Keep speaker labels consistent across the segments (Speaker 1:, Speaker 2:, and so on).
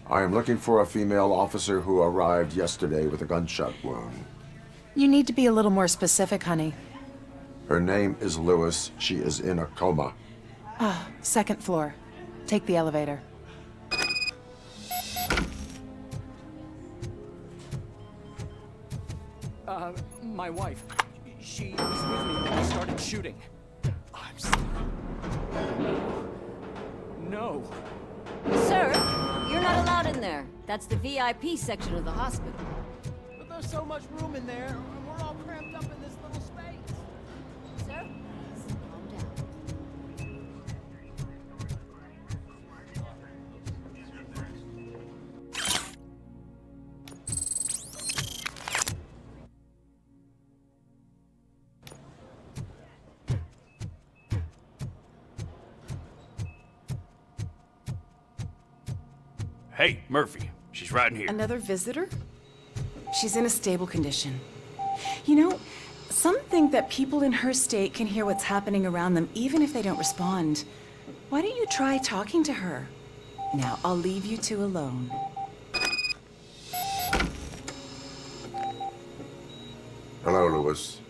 Speaker 1: I am looking for a female officer who arrived yesterday with a gunshot wound.
Speaker 2: You need to be a little more specific, honey.
Speaker 1: Her name is Lewis. She is in a coma.
Speaker 2: Ah, second floor. Take the elevator.
Speaker 3: My wife. She was with me when they started shooting. I'm sorry. No.
Speaker 4: Sir, you're not allowed in there. That's the VIP section of the hospital.
Speaker 3: But there's so much room in there, and we're all cramped up in this little space.
Speaker 4: Sir, calm down.
Speaker 5: Hey, Murphy. She's right in here.
Speaker 6: Another visitor? She's in a stable condition. You know, some think that people in her state can hear what's happening around them even if they don't respond. Why don't you try talking to her? Now, I'll leave you two alone.
Speaker 1: Hello, Lewis.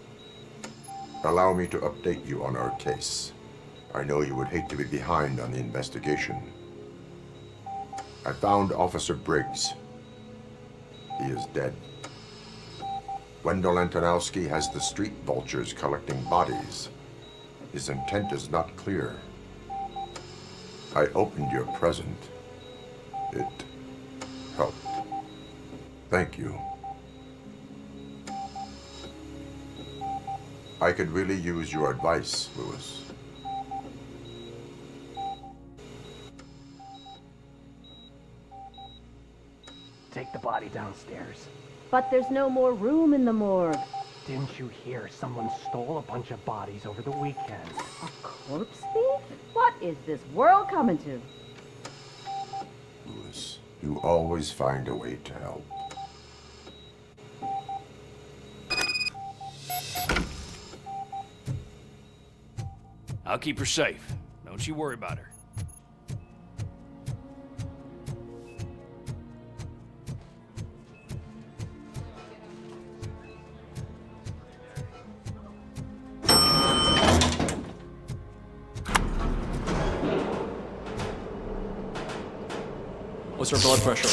Speaker 1: Allow me to update you on our case. I know you would hate to be behind on the investigation. I found Officer Briggs. He is dead. Wendell Antonowski has the street vultures collecting bodies. His intent is not clear. I opened your present. It helped. Thank you. I could really use your advice, Lewis.
Speaker 7: Take the body downstairs.
Speaker 4: But there's no more room in the morgue.
Speaker 7: Didn't you hear someone stole a bunch of bodies over the weekend?
Speaker 4: A corpse thief? What is this world coming to?
Speaker 1: Lewis, you always find a way to help.
Speaker 5: I'll keep her safe. Don't you worry about her.
Speaker 3: What's her blood pressure?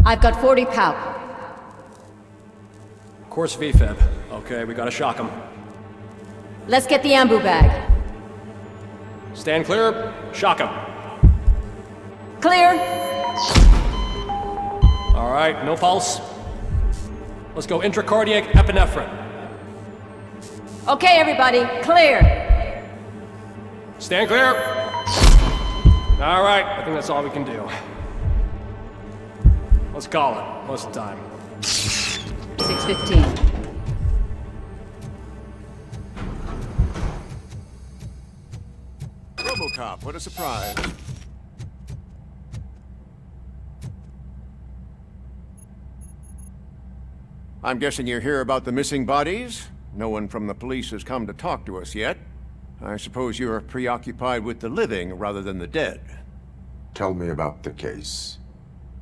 Speaker 4: I've got 40 pow.
Speaker 3: Course VFib. Okay, we gotta shock him.
Speaker 4: Let's get the ambu bag.
Speaker 3: Stand clear. Shock him.
Speaker 4: Clear.
Speaker 3: All right, no pulse. Let's go intracardiac epinephrine.
Speaker 4: Okay, everybody, clear.
Speaker 3: Stand clear. All right, I think that's all we can do. Let's call it. What's the time?
Speaker 4: 6:15.
Speaker 8: RoboCop, what a surprise. I'm guessing you're here about the missing bodies? No one from the police has come to talk to us yet. I suppose you're preoccupied with the living rather than the dead.
Speaker 1: Tell me about the case.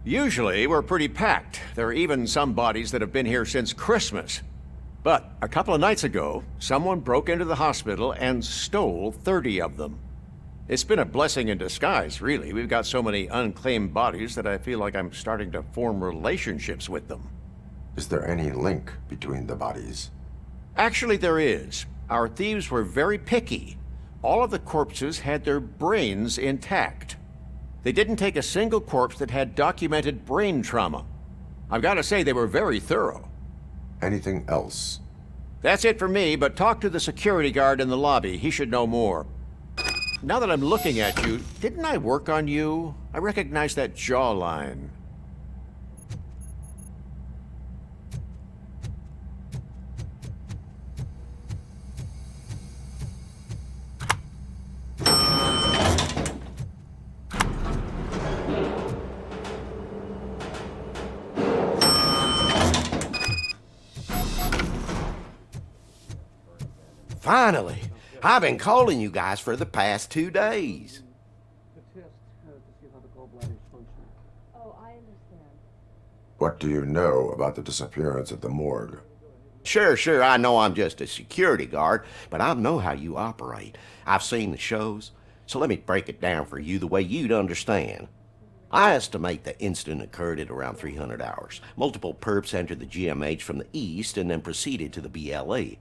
Speaker 8: Usually, we're pretty packed. There are even some bodies that have been here since Christmas. But a couple of nights ago, someone broke into the hospital and stole 30 of them. It's been a blessing in disguise, really. We've got so many unclaimed bodies that I feel like I'm starting to form relationships with them.
Speaker 1: Is there any link between the bodies?
Speaker 8: Actually, there is. Our thieves were very picky. All of the corpses had their brains intact. They didn't take a single corpse that had documented brain trauma. I've got to say, they were very thorough.
Speaker 1: Anything else?
Speaker 8: That's it for me, but talk to the security guard in the lobby. He should know more. Now that I'm looking at you, didn't I work on you? I recognize that jawline.
Speaker 9: Finally! I've been calling you guys for the past 2 days.
Speaker 1: What do you know about the disappearance at the morgue?
Speaker 9: Sure, I know I'm just a security guard, but I know how you operate. I've seen the shows, so let me break it down for you the way you'd understand. I estimate the incident occurred at around 300 hours. Multiple perps entered the GMH from the east and then proceeded to the BLE.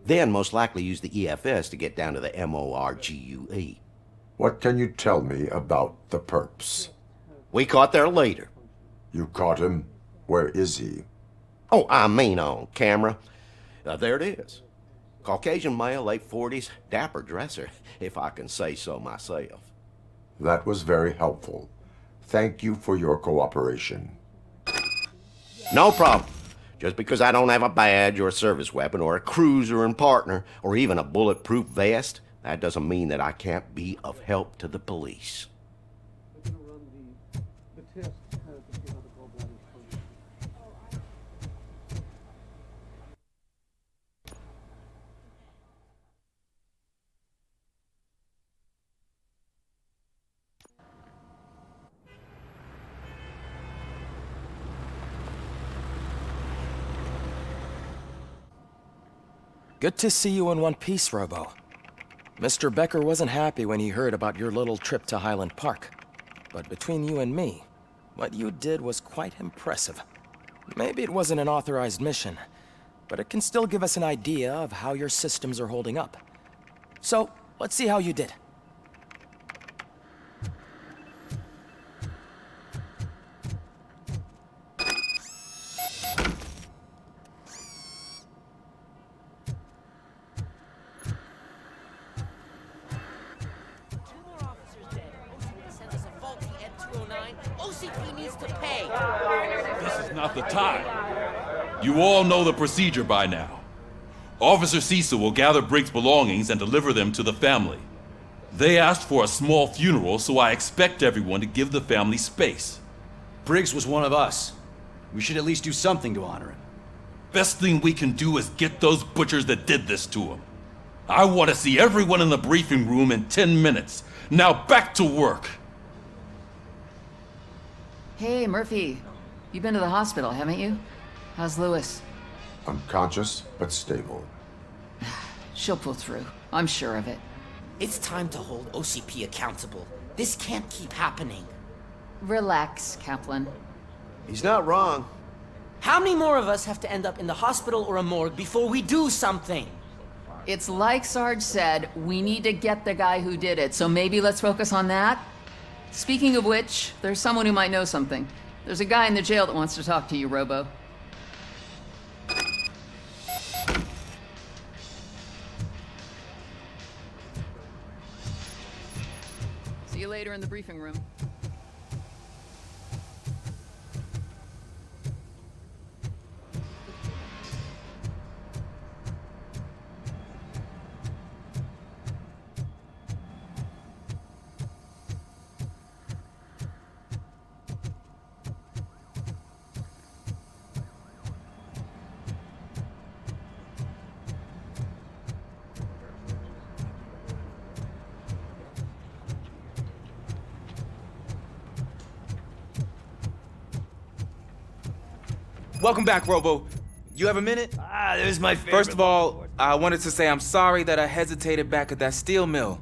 Speaker 9: Then most likely used the EFS to get down to the MORGUE.
Speaker 1: What can you tell me about the perps?
Speaker 9: We caught their leader.
Speaker 1: You caught him? Where is he?
Speaker 9: Oh, I mean on camera. There it is. Caucasian male, late 40s, dapper dresser, if I can say so myself.
Speaker 1: That was very helpful. Thank you for your cooperation.
Speaker 9: No problem. Just because I don't have a badge or a service weapon or a cruiser and partner or even a bulletproof vest, that doesn't mean that I can't be of help to the police.
Speaker 10: Good to see you in one piece, Robo. Mr. Becker wasn't happy when he heard about your little trip to Highland Park. But between you and me, what you did was quite impressive. Maybe it wasn't an authorized mission, but it can still give us an idea of how your systems are holding up. So, let's see how you did.
Speaker 11: Not the time. You all know the procedure by now. Officer Cecil will gather Briggs' belongings and deliver them to the family. They asked for a small funeral, so I expect everyone to give the family space.
Speaker 3: Briggs was one of us. We should at least do something to honor him.
Speaker 11: Best thing we can do is get those butchers that did this to him. I want to see everyone in the briefing room in 10 minutes. Now back to work.
Speaker 12: Hey, Murphy. You've been to the hospital, haven't you? How's Lewis?
Speaker 1: Unconscious, but stable.
Speaker 12: She'll pull through. I'm sure of it.
Speaker 13: It's time to hold OCP accountable. This can't keep happening.
Speaker 12: Relax, Kaplan.
Speaker 9: He's not wrong.
Speaker 13: How many more of us have to end up in the hospital or a morgue before we do something?
Speaker 12: It's like Sarge said, we need to get the guy who did it, so maybe let's focus on that? Speaking of which, there's someone who might know something. There's a guy in the jail that wants to talk to you, Robo. See you later in the briefing room.
Speaker 14: Welcome back, Robo. You have a minute?
Speaker 15: This is my favorite.
Speaker 14: First of all, I wanted to say I'm sorry that I hesitated back at that steel mill.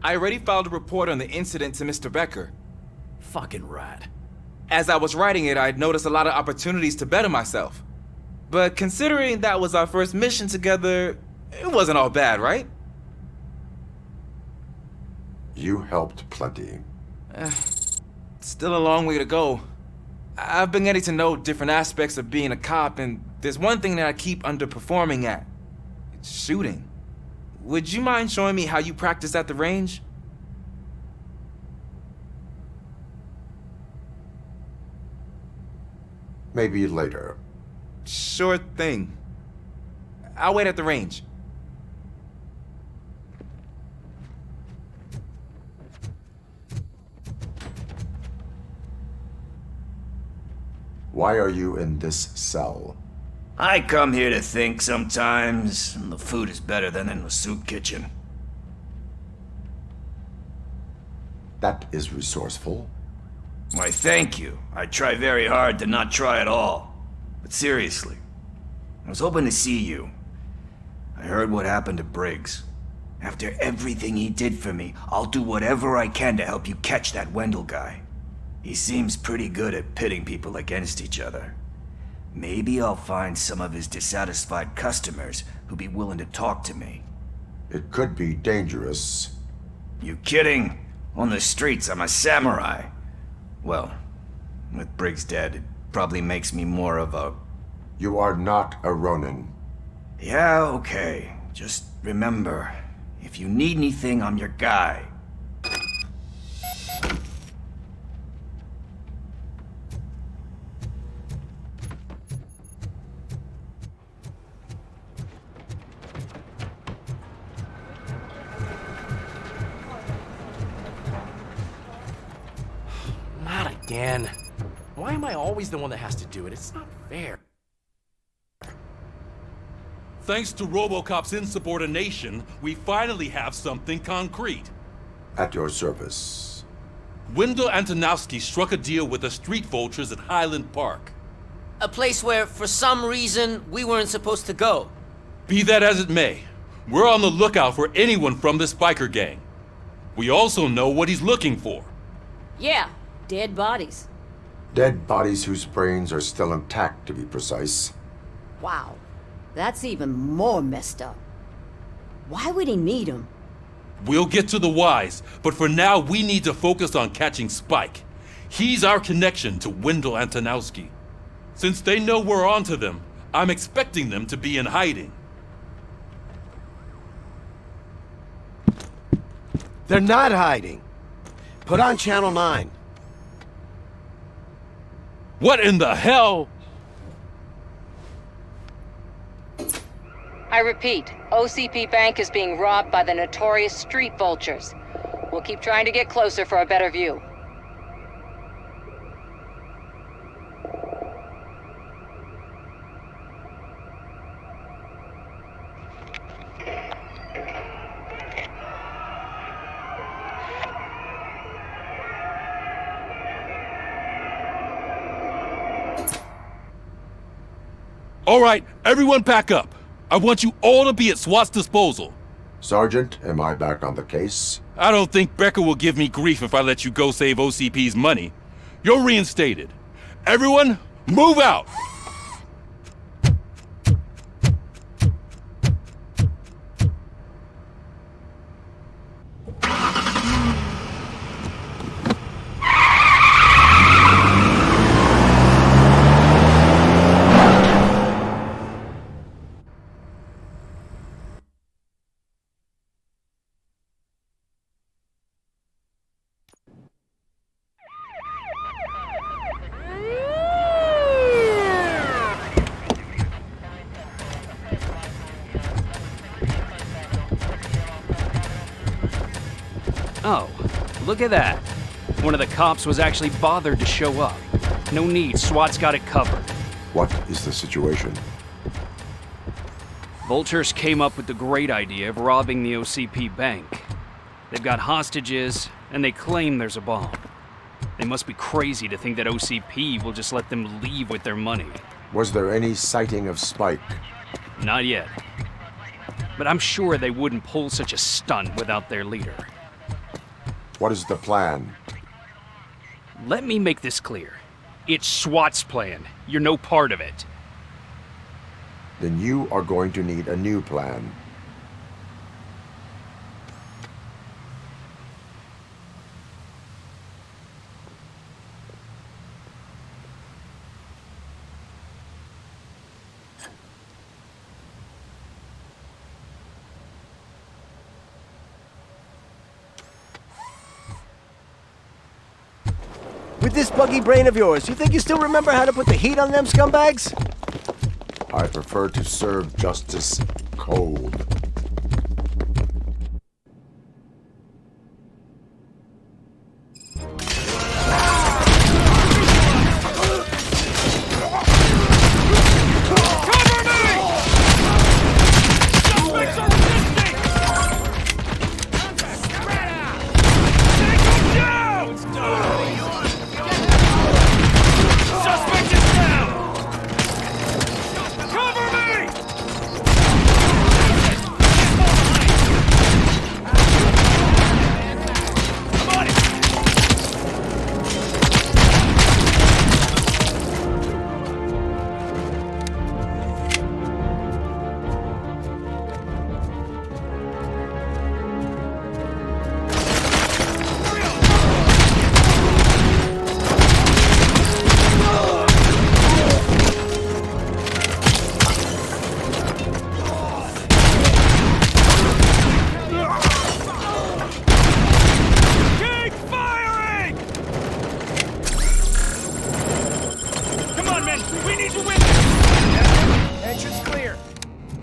Speaker 14: I already filed a report on the incident to Mr. Becker.
Speaker 3: Fucking rat.
Speaker 14: As I was writing it, I'd noticed a lot of opportunities to better myself. But considering that was our first mission together, it wasn't all bad, right?
Speaker 1: You helped plenty.
Speaker 14: Still a long way to go. I've been getting to know different aspects of being a cop, and there's one thing that I keep underperforming at. It's shooting. Would you mind showing me how you practice at the range?
Speaker 1: Maybe later.
Speaker 14: Sure thing. I'll wait at the range.
Speaker 1: Why are you in this cell?
Speaker 5: I come here to think sometimes, and the food is better than in the soup kitchen.
Speaker 1: That is resourceful.
Speaker 5: Why, thank you. I try very hard to not try at all. But seriously, I was hoping to see you. I heard what happened to Briggs. After everything he did for me, I'll do whatever I can to help you catch that Wendell guy. He seems pretty good at pitting people against each other. Maybe I'll find some of his dissatisfied customers who'd be willing to talk to me.
Speaker 1: It could be dangerous.
Speaker 5: You kidding? On the streets, I'm a samurai. Well, with Briggs dead, it probably makes me more of a...
Speaker 1: You are not a Ronin.
Speaker 5: Yeah, okay. Just remember, if you need anything, I'm your guy.
Speaker 13: Not again. Why am I always the one that has to do it? It's not fair.
Speaker 11: Thanks to RoboCop's insubordination, we finally have something concrete.
Speaker 1: At your service.
Speaker 11: Wendell Antonowski struck a deal with the street vultures at Highland Park.
Speaker 13: A place where, for some reason, we weren't supposed to go.
Speaker 11: Be that as it may, we're on the lookout for anyone from this biker gang. We also know what he's looking for.
Speaker 4: Yeah, dead bodies.
Speaker 1: Dead bodies whose brains are still intact, to be precise.
Speaker 4: Wow, that's even more messed up. Why would he need them?
Speaker 11: We'll get to the whys, but for now we need to focus on catching Spike. He's our connection to Wendell Antonowski. Since they know we're onto them, I'm expecting them to be in hiding.
Speaker 9: They're not hiding. Put on Channel 9.
Speaker 11: What in the hell?
Speaker 15: I repeat, OCP Bank is being robbed by the notorious street vultures. We'll keep trying to get closer for a better view.
Speaker 11: All right, everyone pack up. I want you all to be at SWAT's disposal.
Speaker 1: Sergeant, am I back on the case?
Speaker 11: I don't think Becker will give me grief if I let you go save OCP's money. You're reinstated. Everyone, move out!
Speaker 3: Oh, look at that. One of the cops was actually bothered to show up. No need, SWAT's got it covered.
Speaker 1: What is the situation?
Speaker 3: Vultures came up with the great idea of robbing the OCP bank. They've got hostages, and they claim there's a bomb. They must be crazy to think that OCP will just let them leave with their money.
Speaker 1: Was there any sighting of Spike?
Speaker 3: Not yet. But I'm sure they wouldn't pull such a stunt without their leader.
Speaker 1: What is the plan?
Speaker 3: Let me make this clear. It's SWAT's plan. You're no part of it.
Speaker 1: Then you are going to need a new plan.
Speaker 9: With this buggy brain of yours, you think you still remember how to put the heat on them scumbags?
Speaker 1: I prefer to serve justice cold.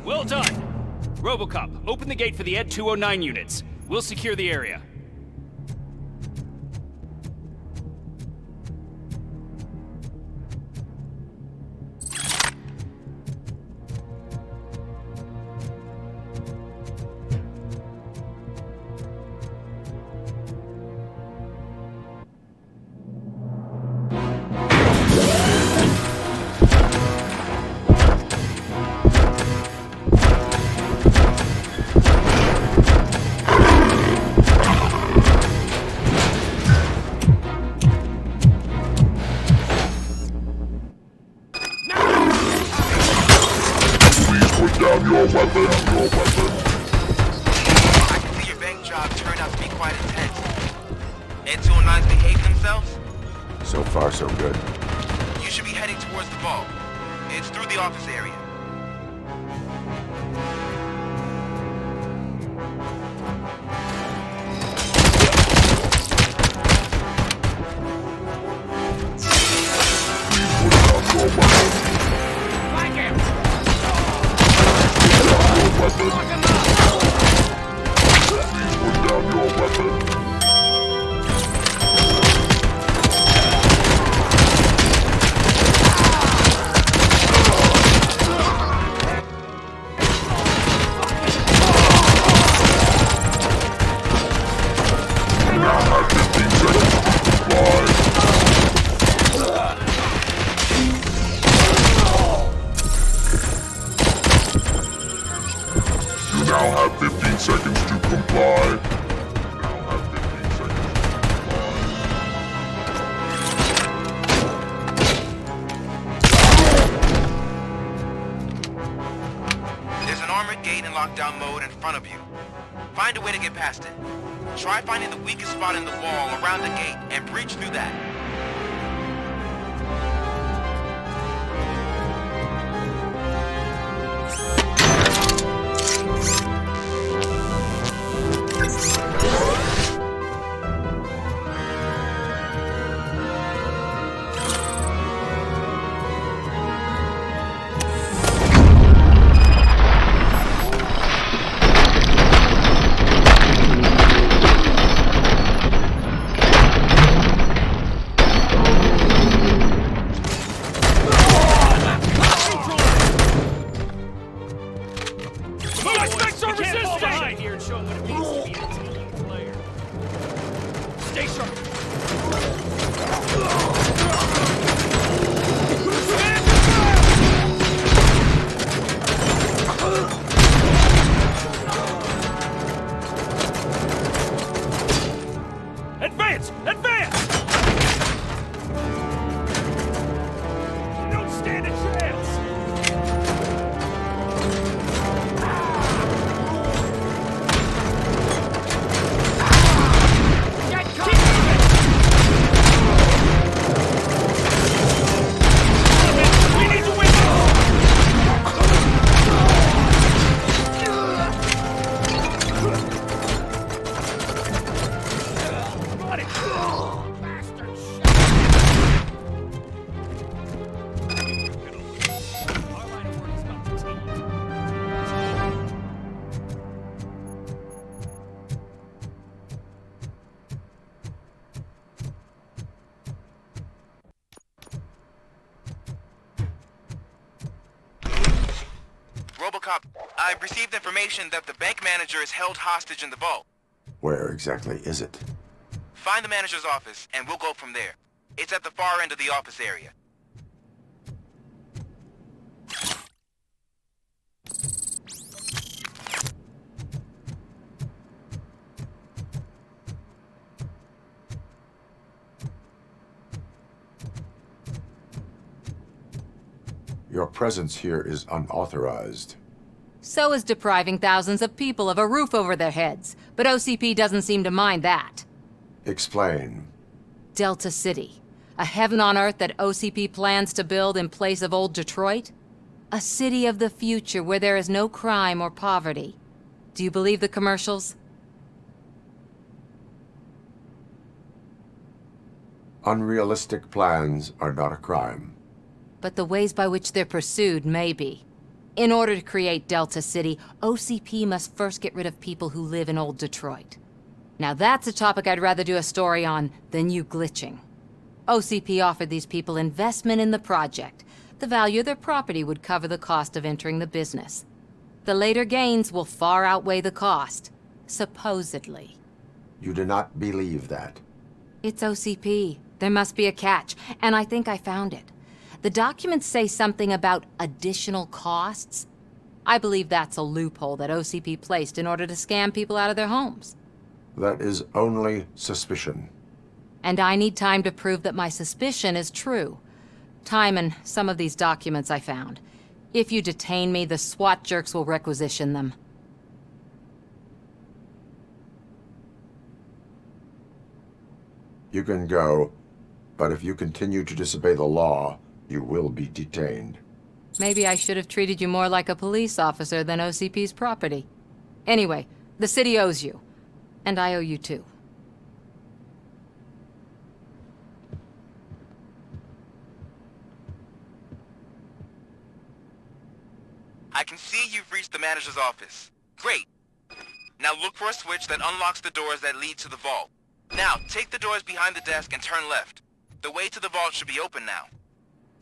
Speaker 3: Well done. RoboCop, open the gate for the Ed 209 units. We'll secure the area.
Speaker 1: So far, so good.
Speaker 16: You should be heading towards the vault. It's through the office area. Lockdown mode in front of you. Find a way to get past it. Try finding the weakest spot in the wall around the gate and breach through that. RoboCop, I've received information that the bank manager is held hostage in the vault.
Speaker 1: Where exactly is it?
Speaker 16: Find the manager's office, and we'll go from there. It's at the far end of the office area.
Speaker 1: Your presence here is unauthorized.
Speaker 15: So is depriving thousands of people of a roof over their heads. But OCP doesn't seem to mind that.
Speaker 1: Explain.
Speaker 15: Delta City. A heaven on earth that OCP plans to build in place of old Detroit? A city of the future where there is no crime or poverty. Do you believe the commercials?
Speaker 1: Unrealistic plans are not a crime.
Speaker 15: But the ways by which they're pursued may be. In order to create Delta City, OCP must first get rid of people who live in old Detroit. Now that's a topic I'd rather do a story on than you glitching. OCP offered these people investment in the project. The value of their property would cover the cost of entering the business. The later gains will far outweigh the cost, supposedly.
Speaker 1: You do not believe that.
Speaker 15: It's OCP. There must be a catch, and I think I found it. The documents say something about additional costs. I believe that's a loophole that OCP placed in order to scam people out of their homes.
Speaker 1: That is only suspicion.
Speaker 15: And I need time to prove that my suspicion is true. Time and some of these documents I found. If you detain me, the SWAT jerks will requisition them.
Speaker 1: You can go, but if you continue to disobey the law, you will be detained.
Speaker 15: Maybe I should have treated you more like a police officer than OCP's property. Anyway, the city owes you. And I owe you too.
Speaker 16: I can see you've reached the manager's office. Great. Now look for a switch that unlocks the doors that lead to the vault. Now, take the doors behind the desk and turn left. The way to the vault should be open now.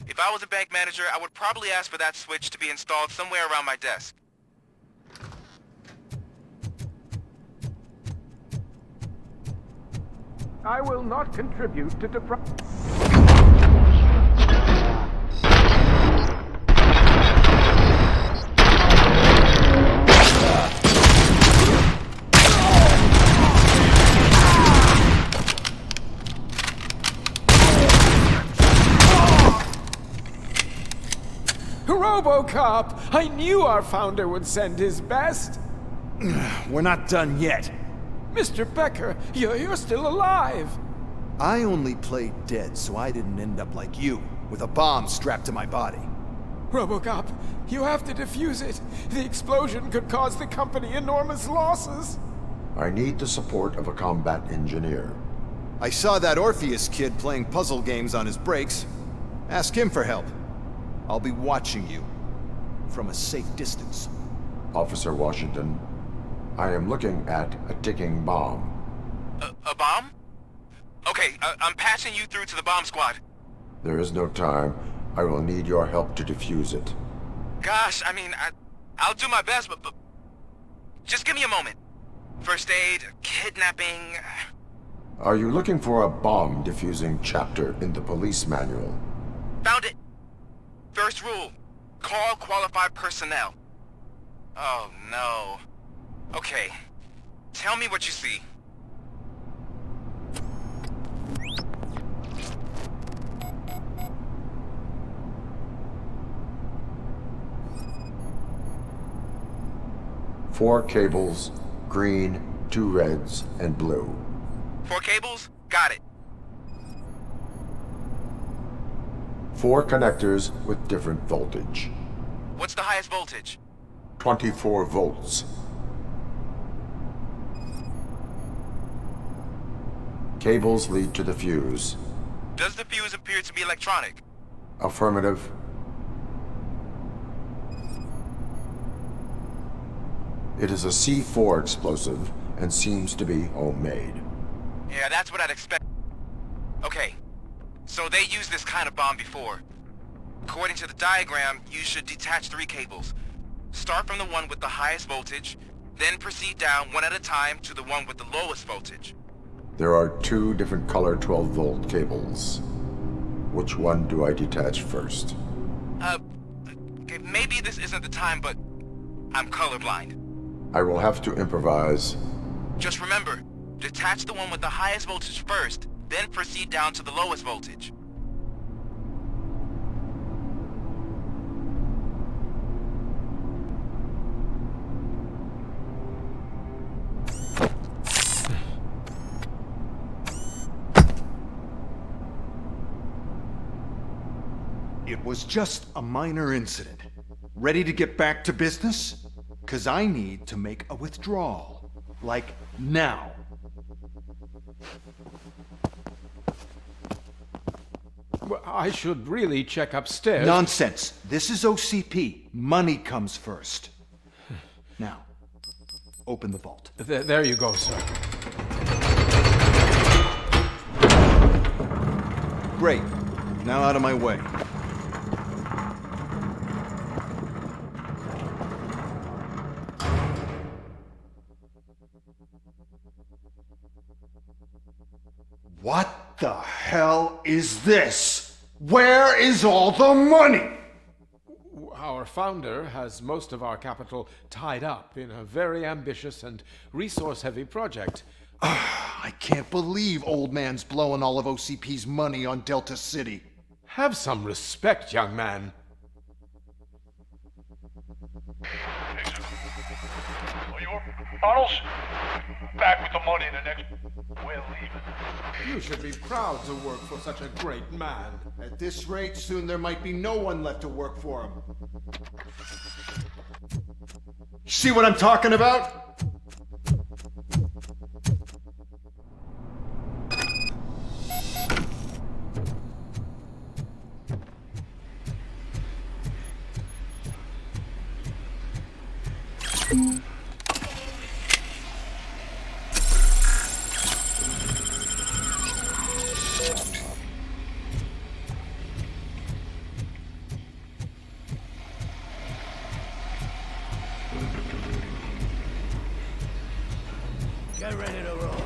Speaker 16: If I was a bank manager, I would probably ask for that switch to be installed somewhere around my desk.
Speaker 7: I will not contribute to
Speaker 17: RoboCop! I knew our founder would send his best!
Speaker 18: We're not done yet.
Speaker 17: Mr. Becker, you're still alive!
Speaker 18: I only played dead so I didn't end up like you, with a bomb strapped to my body.
Speaker 17: RoboCop, you have to defuse it. The explosion could cause the company enormous losses.
Speaker 1: I need the support of a combat engineer.
Speaker 18: I saw that Orpheus kid playing puzzle games on his breaks. Ask him for help. I'll be watching you from a safe distance.
Speaker 1: Officer Washington, I am looking at a ticking bomb.
Speaker 16: A bomb? Okay, I'm passing you through to the bomb squad.
Speaker 1: There is no time. I will need your help to defuse it.
Speaker 16: Gosh, I mean, I'll do my best, but just give me a moment. First aid, kidnapping...
Speaker 1: Are you looking for a bomb defusing chapter in the police manual?
Speaker 16: Found it. First rule, call qualified personnel. Oh no. Okay, tell me what you see.
Speaker 1: Four cables, green, 2 reds, and blue.
Speaker 16: 4 cables? Got it.
Speaker 1: 4 connectors with different voltage.
Speaker 16: What's the highest voltage?
Speaker 1: 24 volts. Cables lead to the fuse.
Speaker 16: Does the fuse appear to be electronic?
Speaker 1: Affirmative. It is a C4 explosive and seems to be homemade.
Speaker 16: Yeah, that's what I'd expect. Okay, so they used this kind of bomb before. According to the diagram, you should detach 3 cables. Start from the one with the highest voltage, then proceed down one at a time to the one with the lowest voltage.
Speaker 1: There are 2 different color 12-volt cables. Which one do I detach first?
Speaker 16: Okay, maybe this isn't the time, but I'm colorblind.
Speaker 1: I will have to improvise.
Speaker 16: Just remember, detach the one with the highest voltage first, then proceed down to the lowest voltage.
Speaker 18: It was just a minor incident. Ready to get back to business? 'Cause I need to make a withdrawal. Like, now.
Speaker 17: Well, I should really check upstairs.
Speaker 18: Nonsense. This is OCP. Money comes first. Now, open the vault.
Speaker 17: There you go, sir.
Speaker 18: Great. Now out of my way. What the hell is this? Where is all the money?
Speaker 17: Our founder has most of our capital tied up in a very ambitious and resource-heavy project.
Speaker 18: I can't believe old man's blowing all of OCP's money on Delta City.
Speaker 17: Have some respect, young man.
Speaker 19: Bottles? Back with the money in the next... We're leaving.
Speaker 17: You should be proud to work for such a great man.
Speaker 18: At this rate, soon there might be no one left to work for him. See what I'm talking about?
Speaker 19: Get ready to roll.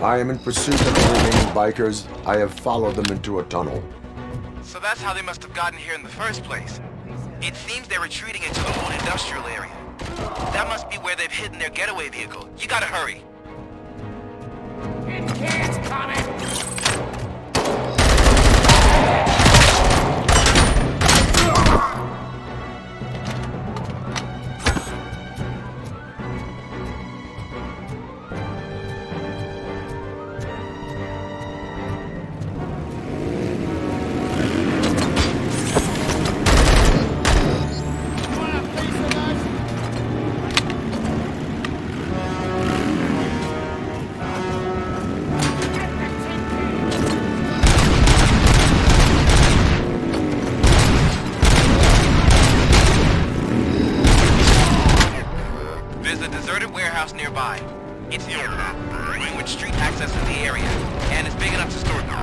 Speaker 1: I am in pursuit of the remaining bikers. I have followed them into a tunnel.
Speaker 16: So that's how they must have gotten here in the first place. It seems they're retreating into the old industrial area. That must be where they've hidden their getaway vehicle. You gotta hurry.
Speaker 19: It can't come in.
Speaker 16: nearby. It's near Greenwood Street accesses the area, and it's big enough to store them.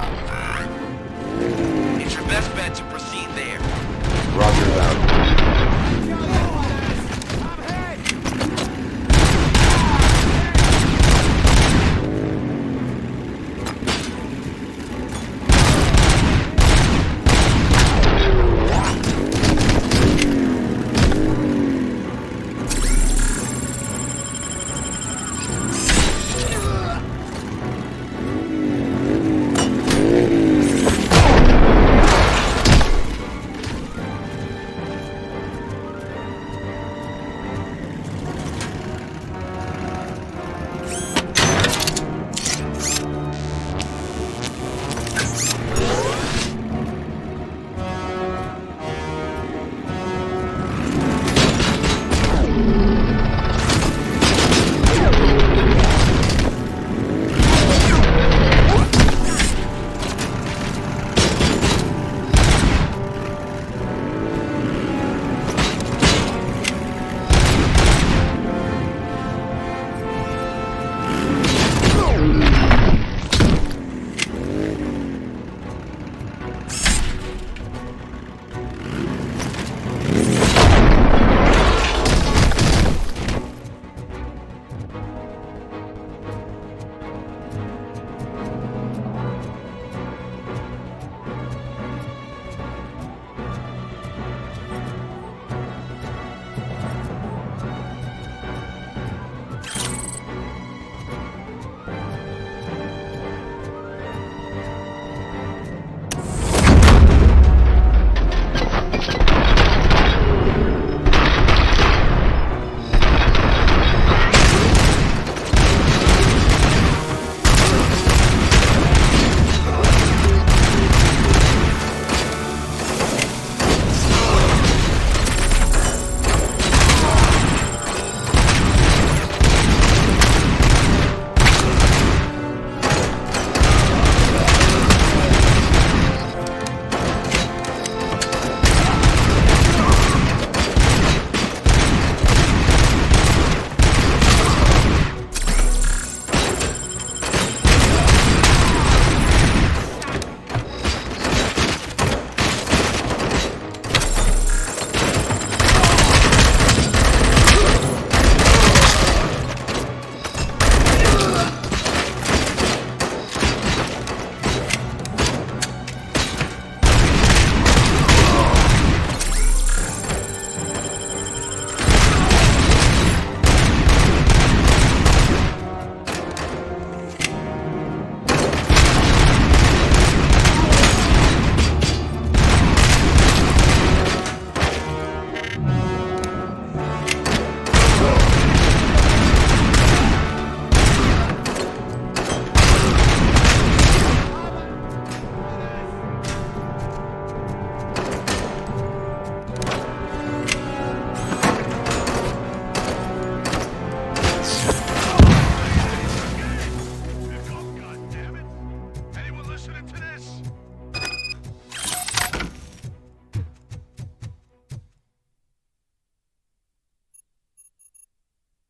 Speaker 16: It's your best bet to proceed there.
Speaker 1: Roger that.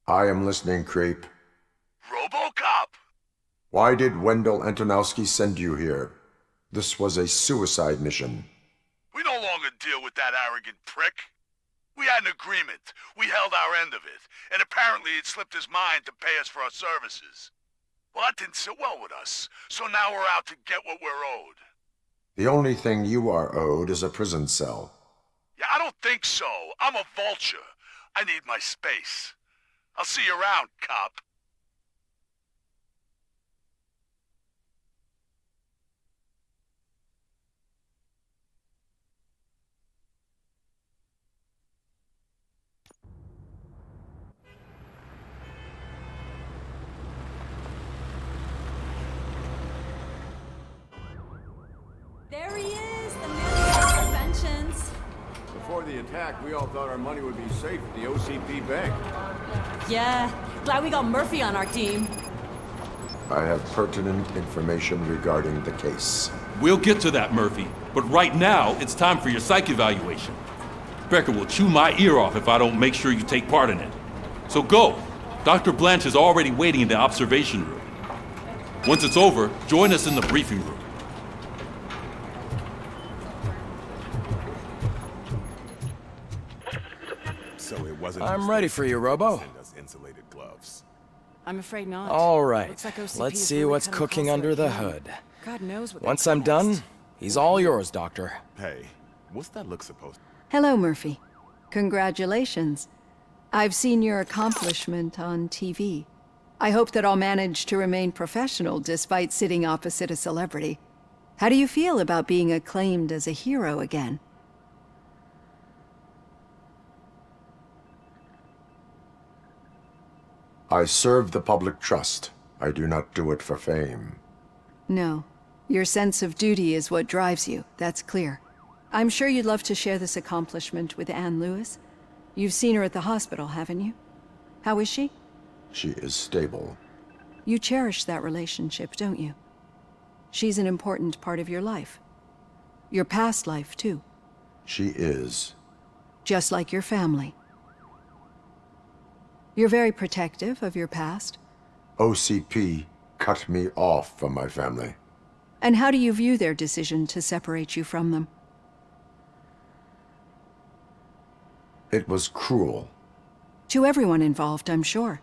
Speaker 1: I am listening, Creep.
Speaker 19: RoboCop!
Speaker 1: Why did Wendell Antonowski send you here? This was a suicide mission.
Speaker 19: We no longer deal with that arrogant prick. We had an agreement. We held our end of it, and apparently it slipped his mind to pay us for our services. Well, that didn't sit well with us, so now we're out to get what we're owed.
Speaker 1: The only thing you are owed is a prison cell.
Speaker 19: Yeah, I don't think so. I'm a vulture. I need my space. I'll see you around, cop.
Speaker 20: There he is, the man of interventions.
Speaker 8: Before the attack, we all thought our money would be safe at the OCP bank.
Speaker 20: Yeah, glad we got Murphy on our team.
Speaker 1: I have pertinent information regarding the case.
Speaker 11: We'll get to that, Murphy. But right now, it's time for your psych evaluation. Becker will chew my ear off if I don't make sure you take part in it. So go. Dr. Blanche is already waiting in the observation room. Once it's over, join us in the briefing room.
Speaker 21: So it wasn't.
Speaker 10: I'm ready for you, Robo.
Speaker 21: Send us insulated gloves.
Speaker 6: I'm afraid not.
Speaker 10: All right.
Speaker 6: Looks like OCP
Speaker 10: Let's
Speaker 6: is
Speaker 10: see
Speaker 6: really
Speaker 10: what's
Speaker 6: cutting
Speaker 10: cooking
Speaker 6: close
Speaker 10: under
Speaker 6: to
Speaker 10: the
Speaker 6: the heel.
Speaker 10: hood.
Speaker 6: God knows what.
Speaker 10: Once I'm done, he's all yours, Doctor.
Speaker 21: Hey, what's that look supposed?
Speaker 22: Hello, Murphy. Congratulations. I've seen your accomplishment on TV. I hope that I'll manage to remain professional despite sitting opposite a celebrity. How do you feel about being acclaimed as a hero again?
Speaker 1: I serve the public trust. I do not do it for fame.
Speaker 22: No. Your sense of duty is what drives you, that's clear. I'm sure you'd love to share this accomplishment with Anne Lewis. You've seen her at the hospital, haven't you? How is she?
Speaker 1: She is stable.
Speaker 22: You cherish that relationship, don't you? She's an important part of your life. Your past life, too.
Speaker 1: She is.
Speaker 22: Just like your family. You're very protective of your past.
Speaker 1: OCP cut me off from my family.
Speaker 22: And how do you view their decision to separate you from them?
Speaker 1: It was cruel.
Speaker 22: To everyone involved, I'm sure.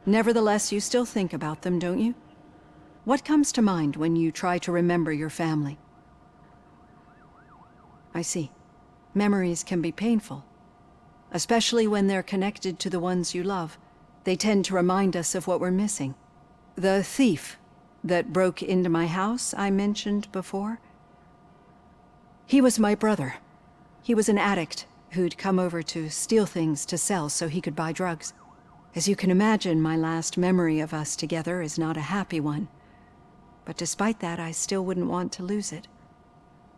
Speaker 22: Nevertheless, you still think about them, don't you? What comes to mind when you try to remember your family? I see. Memories can be painful. Especially when they're connected to the ones you love. They tend to remind us of what we're missing. The thief that broke into my house I mentioned before? He was my brother. He was an addict who'd come over to steal things to sell so he could buy drugs. As you can imagine, my last memory of us together is not a happy one. But despite that, I still wouldn't want to lose it.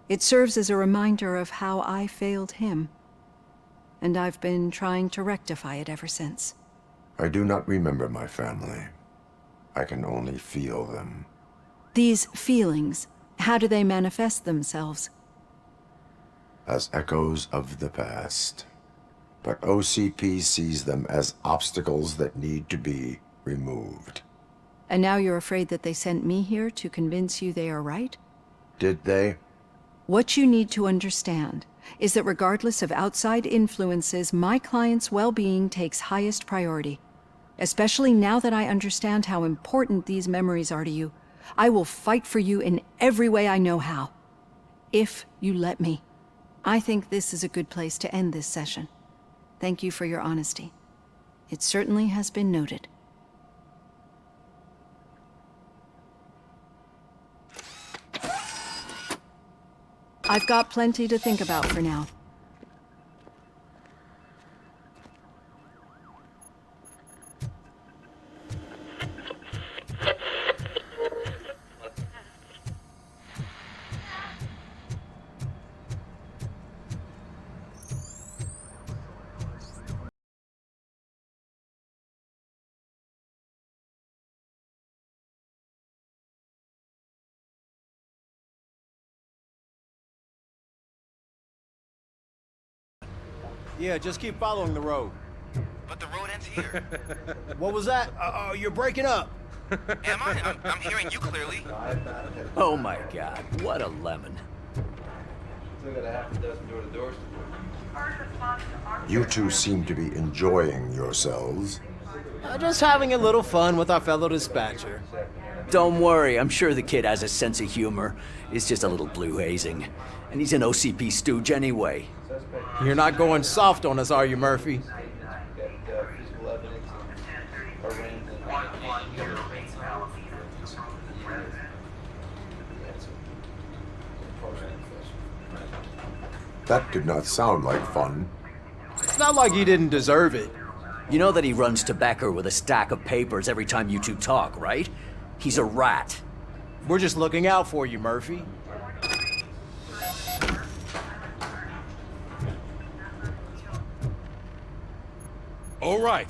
Speaker 22: It serves as a reminder of how I failed him. And I've been trying to rectify it ever since.
Speaker 1: I do not remember my family. I can only feel them.
Speaker 22: These feelings, how do they manifest themselves?
Speaker 1: As echoes of the past. But OCP sees them as obstacles that need to be removed.
Speaker 22: And now you're afraid that they sent me here to convince you they are right?
Speaker 1: Did they?
Speaker 22: What you need to understand is that regardless of outside influences, my client's well-being takes highest priority. Especially now that I understand how important these memories are to you. I will fight for you in every way I know how. If you let me. I think this is a good place to end this session. Thank you for your honesty. It certainly has been noted. I've got plenty to think about for now.
Speaker 8: Yeah, just keep following the road.
Speaker 16: but the road ends here.
Speaker 2: What was that? You're breaking up.
Speaker 16: Am I? I'm hearing you clearly.
Speaker 2: Oh my god, what a lemon.
Speaker 12: Still got a half a dozen door-to-doors.
Speaker 1: You two seem to be enjoying yourselves.
Speaker 2: Just having a little fun with our fellow dispatcher. Don't worry, I'm sure the kid has a sense of humor. It's just a little blue hazing. And he's an OCP stooge anyway. You're not going soft on us, are you, Murphy?
Speaker 1: That did not sound like fun.
Speaker 2: It's not like he didn't deserve it. You know that he runs to Becker with a stack of papers every time you two talk, right? He's a rat. We're just looking out for you, Murphy.
Speaker 11: All right.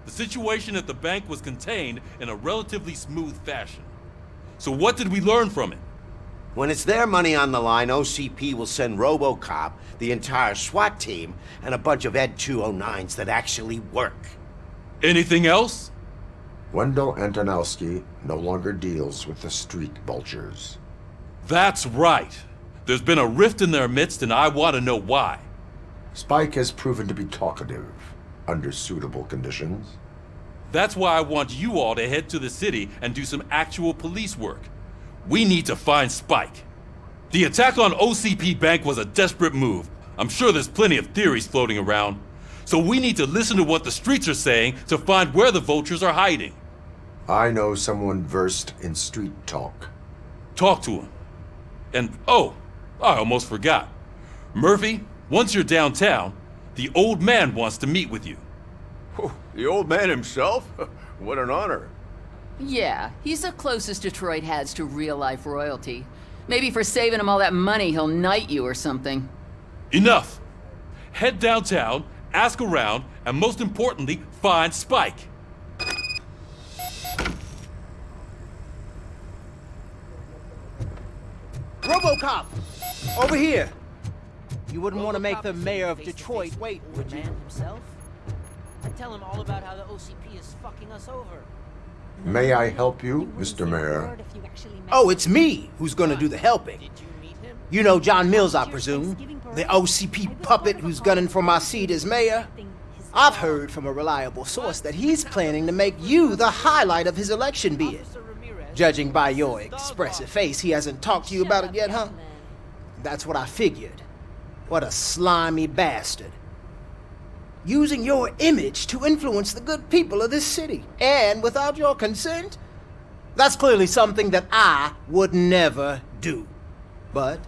Speaker 11: The situation at the bank was contained in a relatively smooth fashion. So what did we learn from it?
Speaker 9: When it's their money on the line, OCP will send RoboCop, the entire SWAT team, and a bunch of Ed 209s that actually work.
Speaker 11: Anything else?
Speaker 1: Wendell Antonowski no longer deals with the street vultures.
Speaker 11: That's right. There's been a rift in their midst, and I want to know why.
Speaker 1: Spike has proven to be talkative, under suitable conditions.
Speaker 11: That's why I want you all to head to the city and do some actual police work. We need to find Spike. The attack on OCP Bank was a desperate move. I'm sure there's plenty of theories floating around. So we need to listen to what the streets are saying to find where the vultures are hiding.
Speaker 1: I know someone versed in street talk.
Speaker 11: Talk to him. And, oh, I almost forgot. Murphy, once you're downtown, the old man wants to meet with you.
Speaker 8: Oh, the old man himself? What an honor.
Speaker 23: Yeah, he's the closest Detroit has to real-life royalty. Maybe for saving him all that money, he'll knight you or something.
Speaker 11: Enough! Head downtown, ask around, and most importantly, find Spike.
Speaker 2: RoboCop! Over here! You wouldn't want to make the mayor of Detroit wait, would you?
Speaker 13: Man himself? I'd tell him all about how the OCP is fucking us over.
Speaker 1: May I help you, Mr. Mayor?
Speaker 2: Oh, it's me who's gonna do the helping. You know John Mills, I presume. The OCP puppet who's gunning for my seat as mayor. I've heard from a reliable source that he's planning to make you the highlight of his election bid. Judging by your expressive face, he hasn't talked to you about it yet, huh? That's what I figured. What a slimy bastard. Using your image to influence the good people of this city. And without your consent? That's clearly something that I would never do. But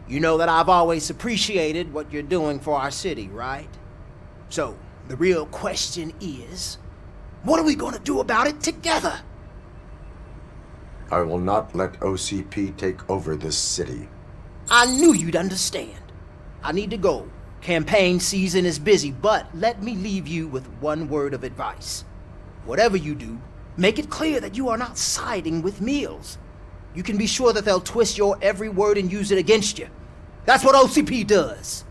Speaker 2: you know that I've always appreciated what you're doing for our city, right? So, the real question is, what are we gonna do about it together?
Speaker 1: I will not let OCP take over this city.
Speaker 2: I knew you'd understand. I need to go. Campaign season is busy, but let me leave you with one word of advice. Whatever you do, make it clear that you are not siding with Mills. You can be sure that they'll twist your every word and use it against you. That's what OCP does.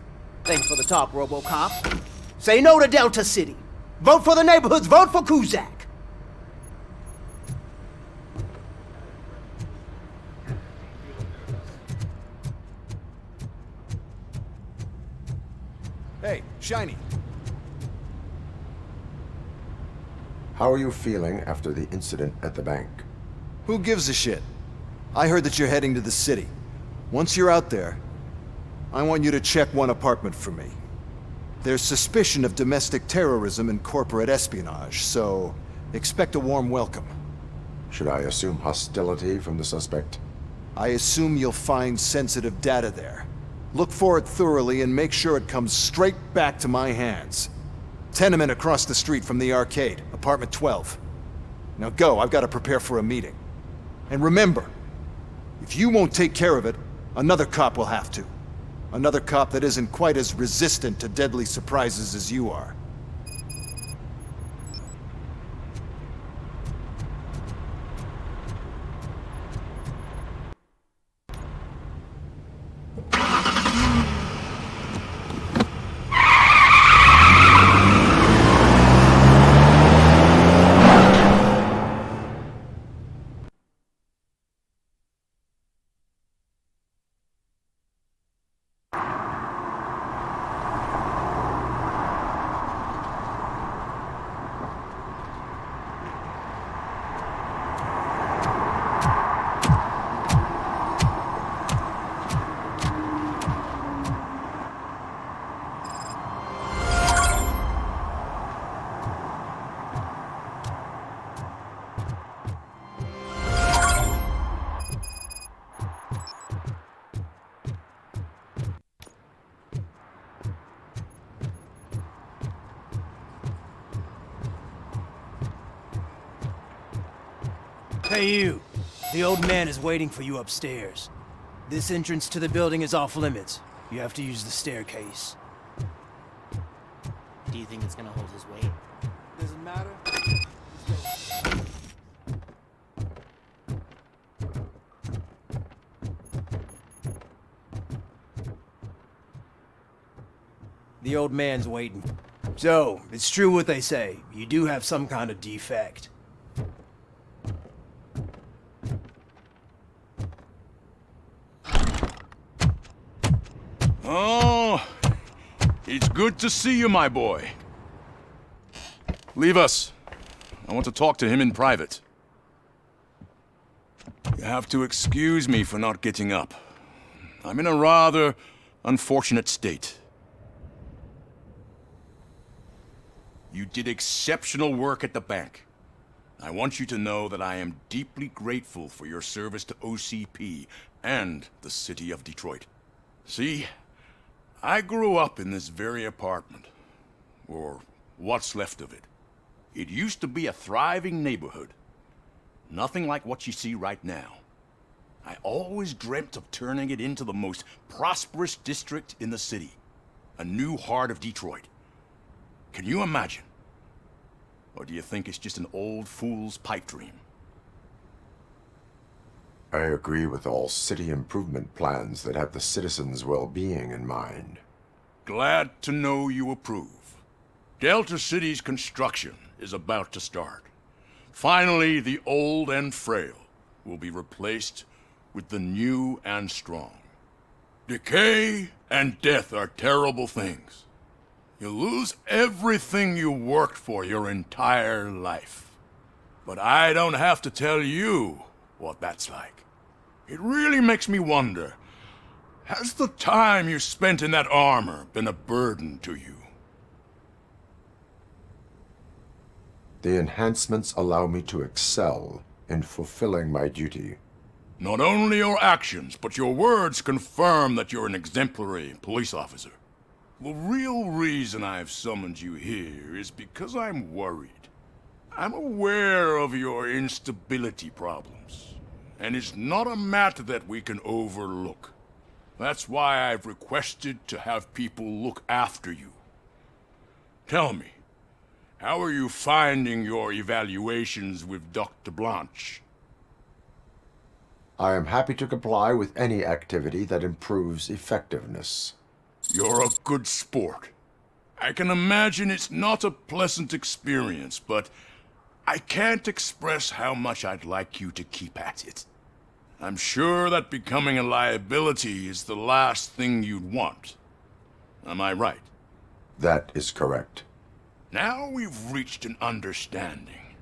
Speaker 2: Thanks for the talk, RoboCop. Say no to Delta City. Vote for the neighborhoods. Vote for Kuzak.
Speaker 18: Hey, Shiny.
Speaker 1: How are you feeling after the incident at the bank?
Speaker 18: Who gives a shit? I heard that you're heading to the city. Once you're out there, I want you to check one apartment for me. There's suspicion of domestic terrorism and corporate espionage, so expect a warm welcome.
Speaker 1: Should I assume hostility from the suspect?
Speaker 18: I assume you'll find sensitive data there. Look for it thoroughly and make sure it comes straight back to my hands. Tenement across the street from the arcade, apartment 12. Now go, I've got to prepare for a meeting. And remember, if you won't take care of it, another cop will have to. Another cop that isn't quite as resistant to deadly surprises as you are.
Speaker 2: Hey, you. The old man is waiting for you upstairs. This entrance to the building is off limits. You have to use the staircase.
Speaker 13: Do you think it's gonna hold his weight?
Speaker 2: Doesn't matter. The old man's waiting. So, it's true what they say. You do have some kind of defect.
Speaker 4: Oh, it's good to see you, my boy. Leave us. I want to talk to him in private. You have to excuse me for not getting up. I'm in a rather unfortunate state. You did exceptional work at the bank. I want you to know that I am deeply grateful for your service to OCP and the city of Detroit. See, I grew up in this very apartment, or what's left of it. It used to be a thriving neighborhood. Nothing like what you see right now. I always dreamt of turning it into the most prosperous district in the city. A new heart of Detroit. Can you imagine? Or do you think it's just an old fool's pipe dream?
Speaker 1: I agree with all city improvement plans that have the citizens' well-being in mind.
Speaker 4: Glad to know you approve. Delta City's construction is about to start. Finally, the old and frail will be replaced with the new and strong. Decay and death are terrible things. You lose everything you worked for your entire life. But I don't have to tell you what that's like. It really makes me wonder, has the time you spent in that armor been a burden to you?
Speaker 1: The enhancements allow me to excel in fulfilling my duty.
Speaker 4: Not only your actions, but your words confirm that you're an exemplary police officer. The real reason I've summoned you here is because I'm worried. I'm aware of your instability problems, and it's not a matter that we can overlook. That's why I've requested to have people look after you. Tell me, how are you finding your evaluations with Dr. Blanche?
Speaker 1: I am happy to comply with any activity that improves effectiveness.
Speaker 4: You're a good sport. I can imagine it's not a pleasant experience, but I can't express how much I'd like you to keep at it. I'm sure that becoming a liability is the last thing you'd want. Am I right?
Speaker 1: That is correct.
Speaker 4: Now we've reached an understanding.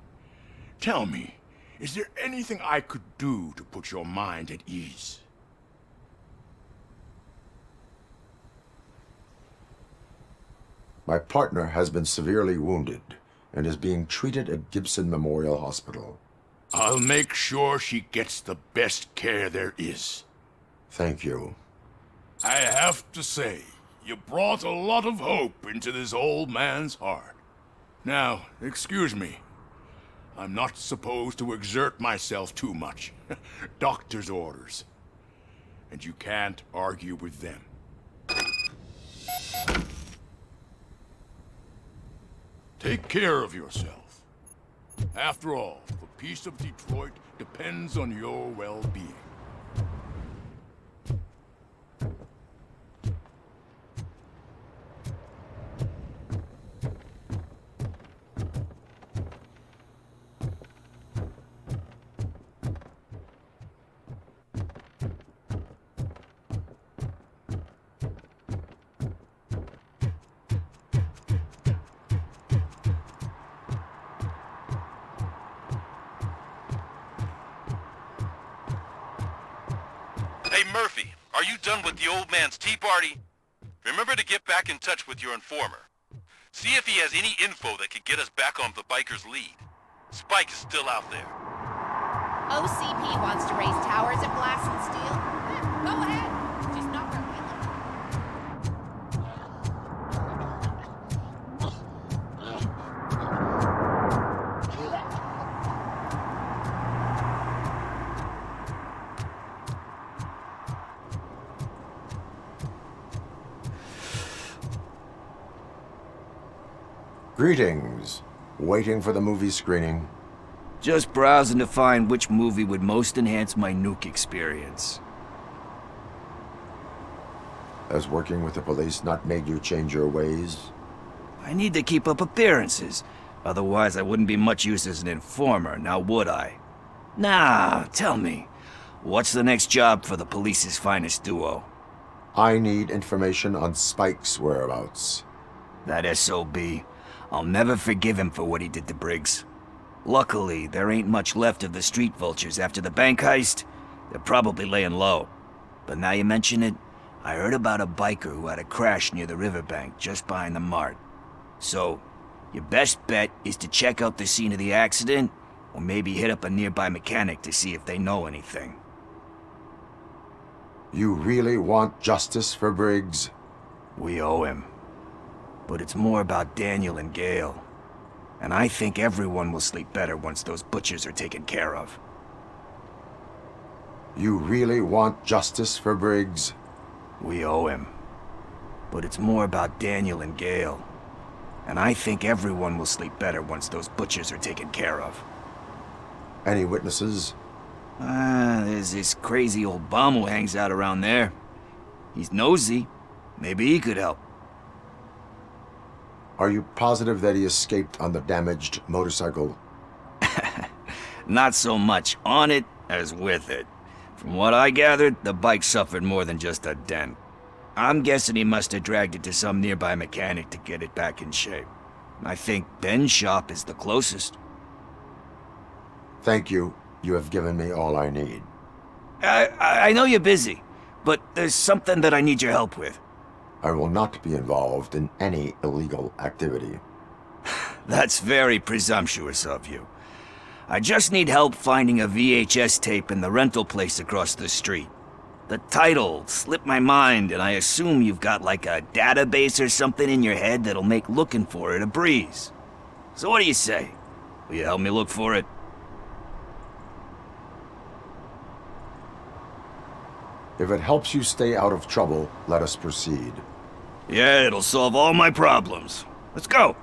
Speaker 4: Tell me, is there anything I could do to put your mind at ease?
Speaker 1: My partner has been severely wounded and is being treated at Gibson Memorial Hospital.
Speaker 4: I'll make sure she gets the best care there is.
Speaker 1: Thank you.
Speaker 4: I have to say, you brought a lot of hope into this old man's heart. Now, excuse me. I'm not supposed to exert myself too much. Doctor's orders. And you can't argue with them. Take care of yourself. After all, the peace of Detroit depends on your well-being.
Speaker 16: Hey, Murphy, are you done with the old man's tea party? Remember to get back in touch with your informer. See if he has any info that could get us back on the biker's lead. Spike is still out there.
Speaker 5: OCP wants to raise towers and blast and steal? Go ahead. Just not where we live.
Speaker 1: Greetings. Waiting for the movie screening?
Speaker 3: Just browsing to find which movie would most enhance my nuke experience.
Speaker 1: Has working with the police not made you change your ways?
Speaker 3: I need to keep up appearances. Otherwise, I wouldn't be much use as an informer, now would I? Nah, tell me, what's the next job for the police's finest duo?
Speaker 1: I need information on Spike's whereabouts.
Speaker 3: That SOB. I'll never forgive him for what he did to Briggs. Luckily, there ain't much left of the street vultures after the bank heist. They're probably laying low. But now you mention it, I heard about a biker who had a crash near the riverbank just behind the mart. So, your best bet is to check out the scene of the accident, or maybe hit up a nearby mechanic to see if they know anything.
Speaker 1: You really want justice for Briggs?
Speaker 3: We owe him. But it's more about Daniel and Gale. And I think everyone will sleep better once those butchers are taken care of.
Speaker 1: You really want justice for Briggs?
Speaker 3: We owe him. But it's more about Daniel and Gale. And I think everyone will sleep better once those butchers are taken care of.
Speaker 1: Any witnesses?
Speaker 3: There's this crazy old bum who hangs out around there. He's nosy. Maybe he could help.
Speaker 1: Are you positive that he escaped on the damaged motorcycle?
Speaker 3: Not so much on it as with it. From what I gathered, the bike suffered more than just a dent. I'm guessing he must have dragged it to some nearby mechanic to get it back in shape. I think Ben's shop is the closest.
Speaker 1: Thank you. You have given me all I need.
Speaker 3: I know you're busy, but there's something that I need your help with.
Speaker 1: I will not be involved in any illegal activity.
Speaker 3: That's very presumptuous of you. I just need help finding a VHS tape in the rental place across the street. The title slipped my mind, and I assume you've got like a database or something in your head that'll make looking for it a breeze. So what do you say? Will you help me look for it?
Speaker 1: If it helps you stay out of trouble, let us proceed.
Speaker 3: Yeah, it'll solve all my problems. Let's go!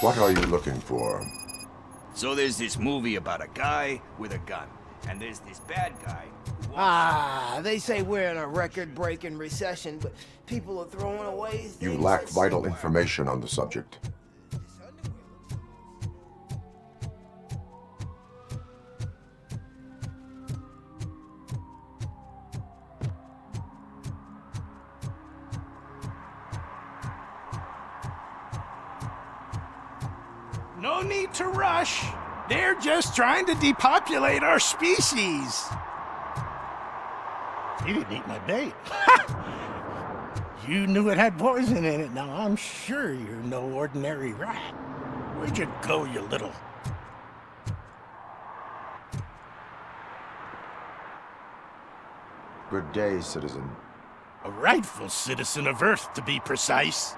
Speaker 1: What are you looking for?
Speaker 3: So there's this movie about a guy with a gun, and there's this bad guy who
Speaker 2: They say we're in a record-breaking recession, but people are throwing away things.
Speaker 1: You lack vital information on the subject.
Speaker 14: No need to rush. They're just trying to depopulate our species. You didn't eat my bait. You knew it had poison in it. Now I'm sure you're no ordinary rat. Where'd you go, you little...
Speaker 1: Good day, citizen.
Speaker 14: A rightful citizen of Earth, to be precise.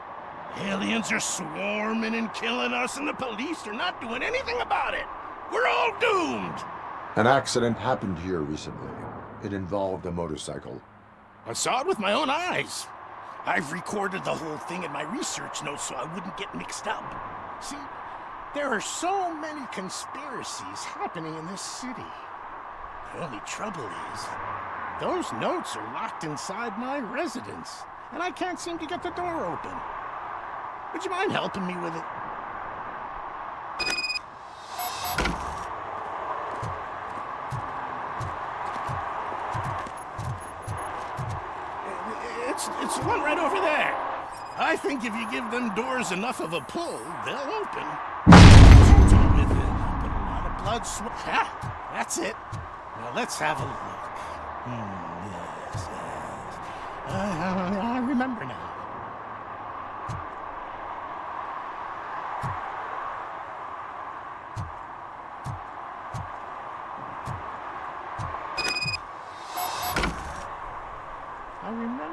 Speaker 14: Aliens are swarming and killing us, and the police are not doing anything about it. We're all doomed.
Speaker 1: An accident happened here recently. It involved a motorcycle.
Speaker 14: I saw it with my own eyes. I've recorded the whole thing in my research notes so I wouldn't get mixed up. See, there are so many conspiracies happening in this city. The only trouble is, those notes are locked inside my residence, and I can't seem to get the door open. Would you mind helping me with it? It's the one right over there. I think if you give them doors enough of a pull, they'll open. With it, but a lot of blood sweat. Ah, that's it. Now let's have a look. Yes, yes. I remember now. I remember.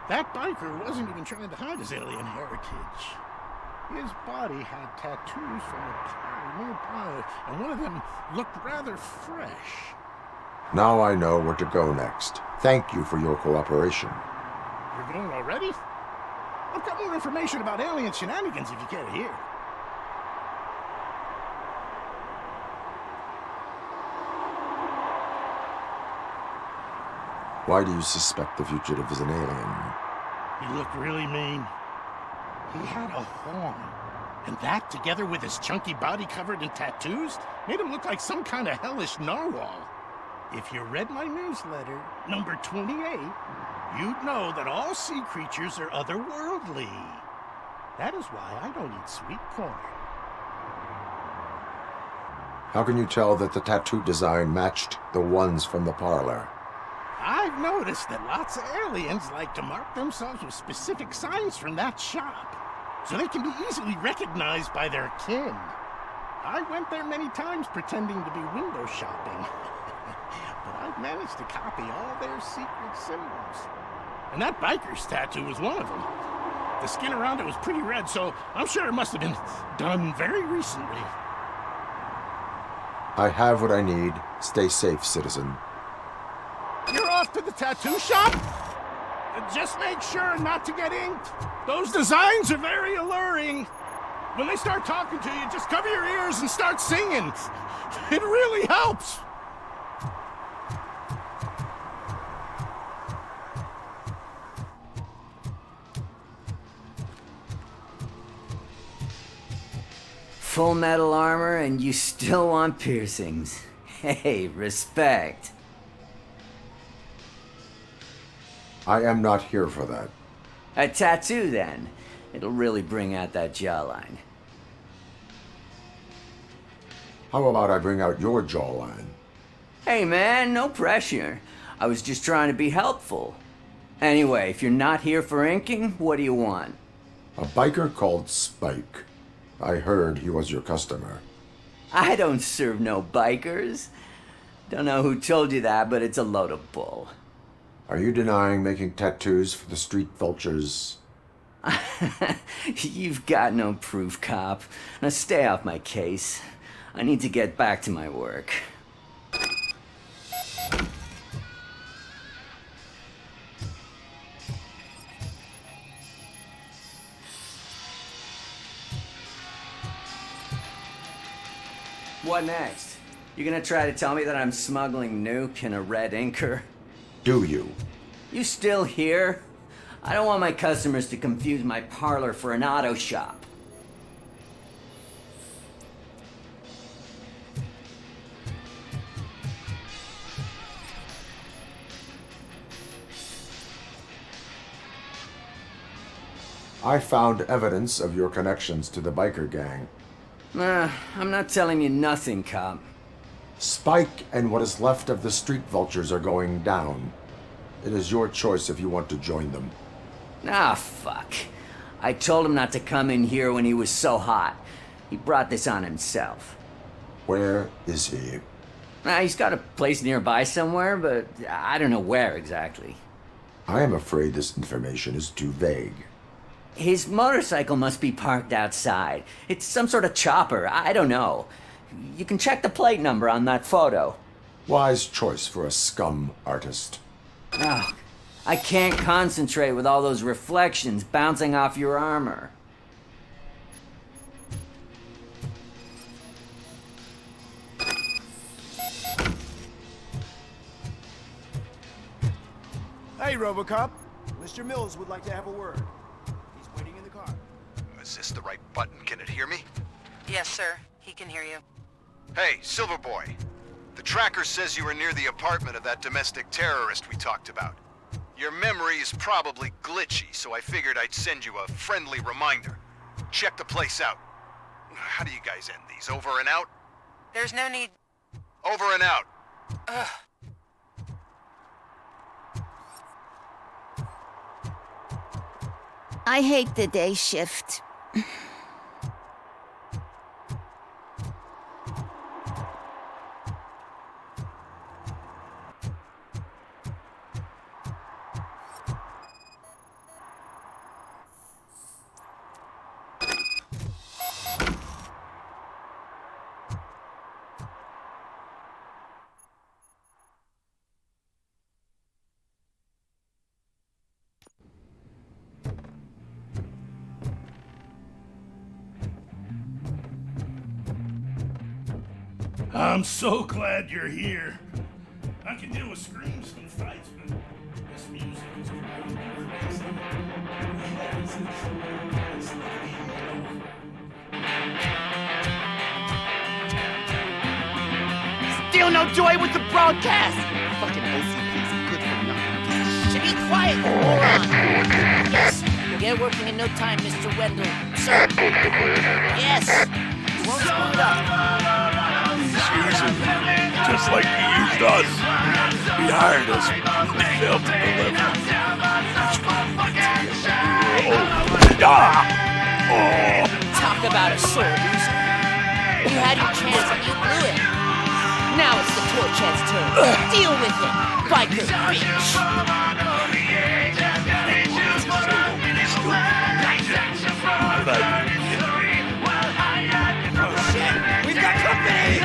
Speaker 14: That biker wasn't even trying to hide his alien heritage. His body had tattoos from a pile nearby, and one of them looked rather fresh.
Speaker 1: Now I know where to go next. Thank you for your cooperation.
Speaker 14: You're going already? I've got more information about alien shenanigans if you care to hear.
Speaker 1: Why do you suspect the fugitive is an alien?
Speaker 14: He looked really mean. He had a horn. And that, together with his chunky body covered in tattoos, made him look like some kind of hellish narwhal. If you read my newsletter, number 28, you'd know that all sea creatures are otherworldly. That is why I don't eat sweet corn.
Speaker 1: How can you tell that the tattoo design matched the ones from the parlor?
Speaker 14: I've noticed that lots of aliens like to mark themselves with specific signs from that shop, so they can be easily recognized by their kin. I went there many times pretending to be window shopping, but I've managed to copy all their secret symbols. And that biker's tattoo was one of them. The skin around it was pretty red, so I'm sure it must have been done very recently.
Speaker 1: I have what I need. Stay safe, citizen.
Speaker 14: You're off to the tattoo shop? Just make sure not to get inked. Those designs are very alluring. When they start talking to you, just cover your ears and start singing. It really helps.
Speaker 3: Full metal armor and you still want piercings. Hey, respect.
Speaker 1: I am not here for that.
Speaker 3: A tattoo, then. It'll really bring out that jawline.
Speaker 1: How about I bring out your jawline?
Speaker 3: Hey, man, no pressure. I was just trying to be helpful. Anyway, if you're not here for inking, what do you want?
Speaker 1: A biker called Spike. I heard he was your customer.
Speaker 3: I don't serve no bikers. Don't know who told you that, but it's a load of bull.
Speaker 1: Are you denying making tattoos for the street vultures?
Speaker 3: You've got no proof, cop. Now stay off my case. I need to get back to my work. What next? You gonna try to tell me that I'm smuggling nuke in a red inker?
Speaker 1: Do you?
Speaker 3: You still here? I don't want my customers to confuse my parlor for an auto shop.
Speaker 1: I found evidence of your connections to the biker gang.
Speaker 3: I'm not telling you nothing, cop.
Speaker 1: Spike and what is left of the street vultures are going down. It is your choice if you want to join them.
Speaker 3: Ah, fuck. I told him not to come in here when he was so hot. He brought this on himself.
Speaker 1: Where is he?
Speaker 3: He's got a place nearby somewhere, but I don't know where exactly.
Speaker 1: I am afraid this information is too vague.
Speaker 3: His motorcycle must be parked outside. It's some sort of chopper. I don't know. You can check the plate number on that photo.
Speaker 1: Wise choice for a scum artist.
Speaker 3: Oh, I can't concentrate with all those reflections bouncing off your armor.
Speaker 7: Hey, RoboCop. Mr. Mills would like to have a word. He's waiting in the car.
Speaker 15: Is this the right button? Can it hear me?
Speaker 16: Yes, sir. He can hear you.
Speaker 15: Hey, Silverboy. The tracker says you were near the apartment of that domestic terrorist we talked about. Your memory is probably glitchy, so I figured I'd send you a friendly reminder. Check the place out. How do you guys end these? Over and out?
Speaker 16: There's no need...
Speaker 15: Over and out.
Speaker 16: Ugh.
Speaker 17: I hate the day shift.
Speaker 14: I'm so glad you're here. I can deal with screams and fights, but this music is driving me crazy.
Speaker 6: Still no joy with the broadcast! Fucking OCP's good for nothing. Should be quiet, moron! Yes, we'll get working in no time, Mr. Wendell. Sir. Yes! Won't screw it up.
Speaker 14: He's using them, just like he used us. He hired us, and they failed to deliver.
Speaker 6: Talk about a sore loser. You had your chance and you blew it. Now it's the tour chance turn. Deal with it, biker bitch. We've got company!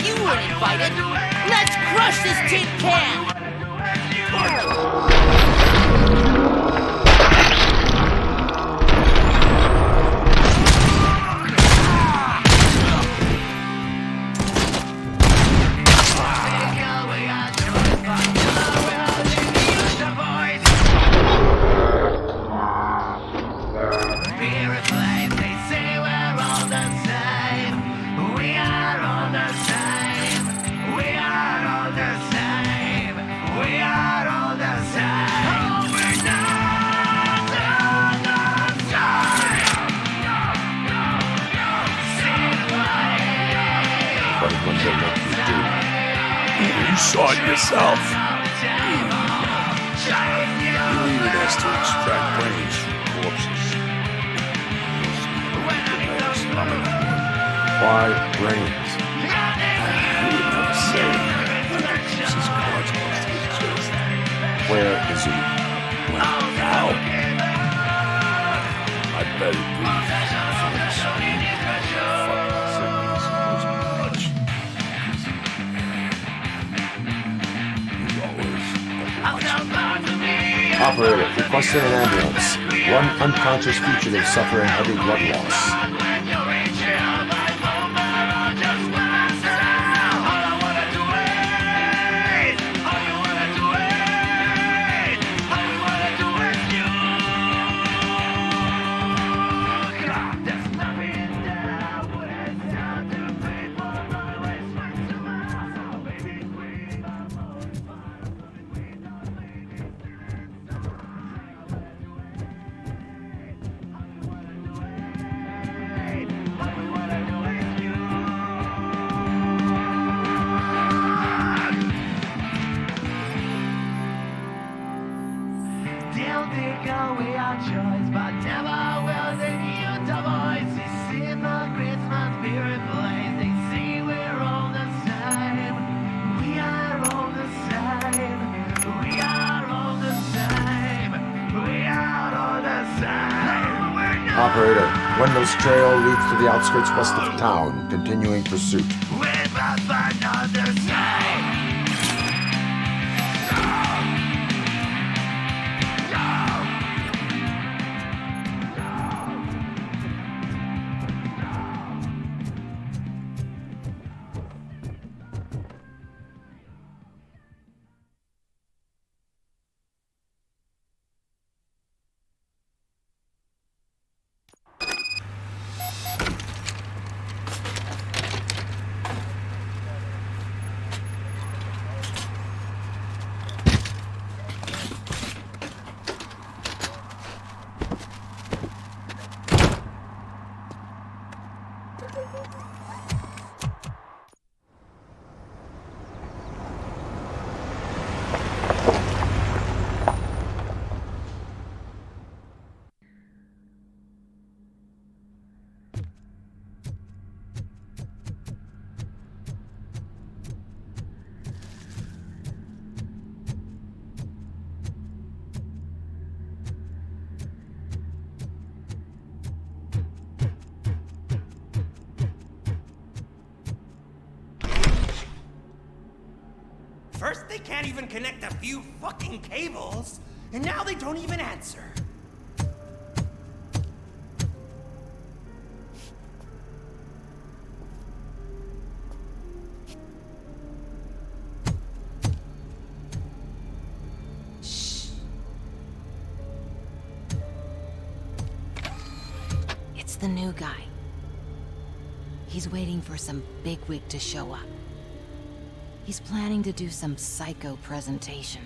Speaker 6: You weren't invited. Let's crush this tin can!
Speaker 14: You saw it yourself. You needed us to extract brains from corpses.
Speaker 1: Why brains?
Speaker 14: You would never say Jesus cards close to his chest.
Speaker 1: Where is he?
Speaker 14: Well, now? I bet he'd be from the screen. Fucking sickness. Much.
Speaker 1: Operator, requesting an ambulance. One unconscious fugitive suffering heavy blood loss. Operator, Wendell's trail leads to the outskirts west of town, continuing pursuit.
Speaker 6: First, they can't even connect a few fucking cables, and now they don't even answer.
Speaker 5: the new guy. He's waiting for some bigwig to show up. He's planning to do some psycho presentation.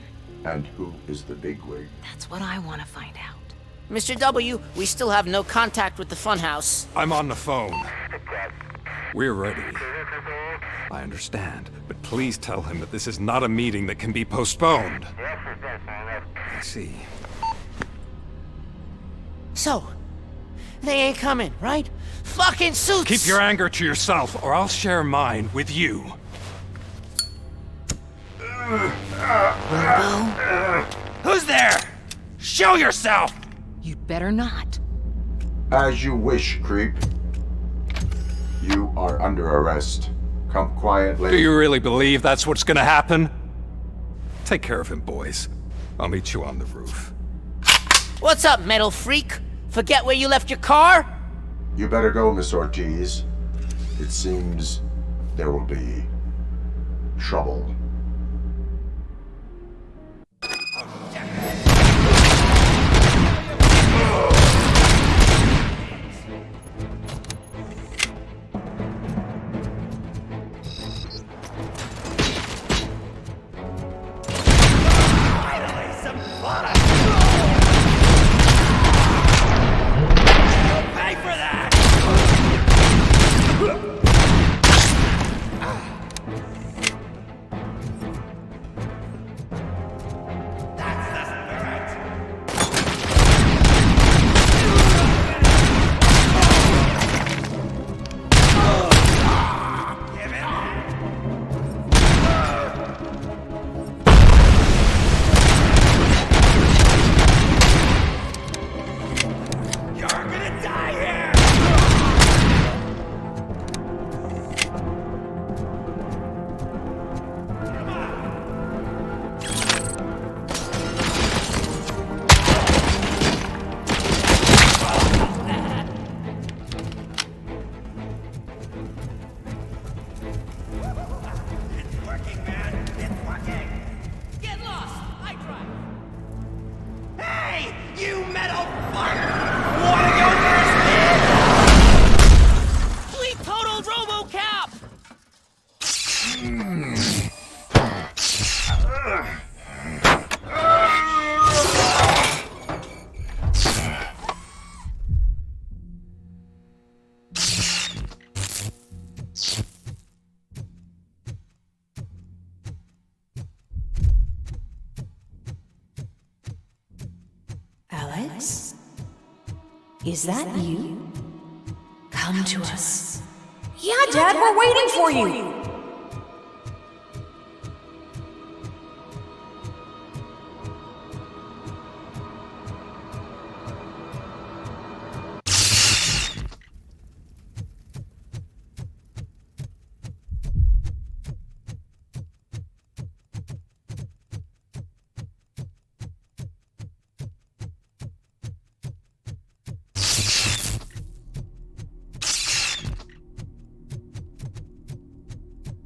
Speaker 1: And who is the bigwig?
Speaker 5: That's what I want to find out.
Speaker 6: Mr. W, we still have no contact with the funhouse.
Speaker 10: I'm on the phone. We're ready. I understand, but please tell him that this is not a meeting that can be postponed. I see.
Speaker 6: So, they ain't coming, right? Fucking suits!
Speaker 10: Keep your anger to yourself, or I'll share mine with you.
Speaker 6: Robo?
Speaker 10: Who's there? Show yourself!
Speaker 5: You'd better not.
Speaker 1: As you wish, creep. You are under arrest. Come quietly.
Speaker 10: Do you really believe that's what's gonna happen? Take care of him, boys. I'll meet you on the roof.
Speaker 6: What's up, metal freak? Forget where you left your car?
Speaker 1: You better go, Miss Ortiz. It seems there will be trouble.
Speaker 5: Alex? Is that you? Come to us.
Speaker 19: Yeah, Dad, we're waiting for you!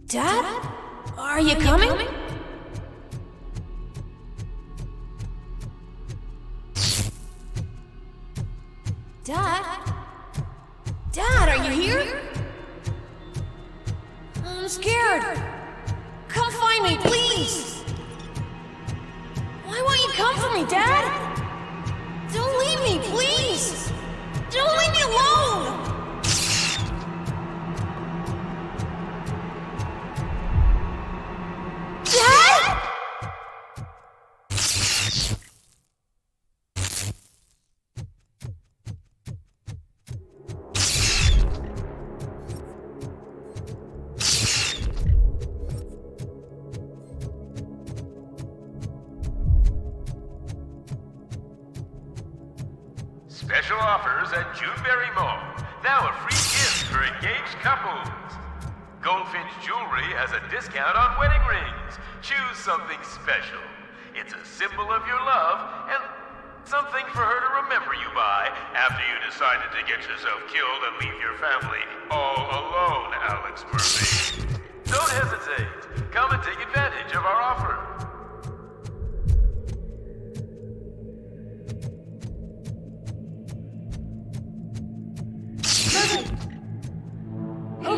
Speaker 19: Dad? Are you coming? Dad? Dad, are you here? I'm scared. Come find me, please. Why won't you come for me, Dad? Don't leave me, please. Don't leave me alone.
Speaker 20: Special offers at Juneberry Mall. Now a free gift for engaged couples. Goldfinch Jewelry has a discount on wedding rings. Choose something special. It's a symbol of your love and something for her to remember you by after you decided to get yourself killed and leave your family all alone, Alex Murphy. Don't hesitate. Come and take advantage of our offer.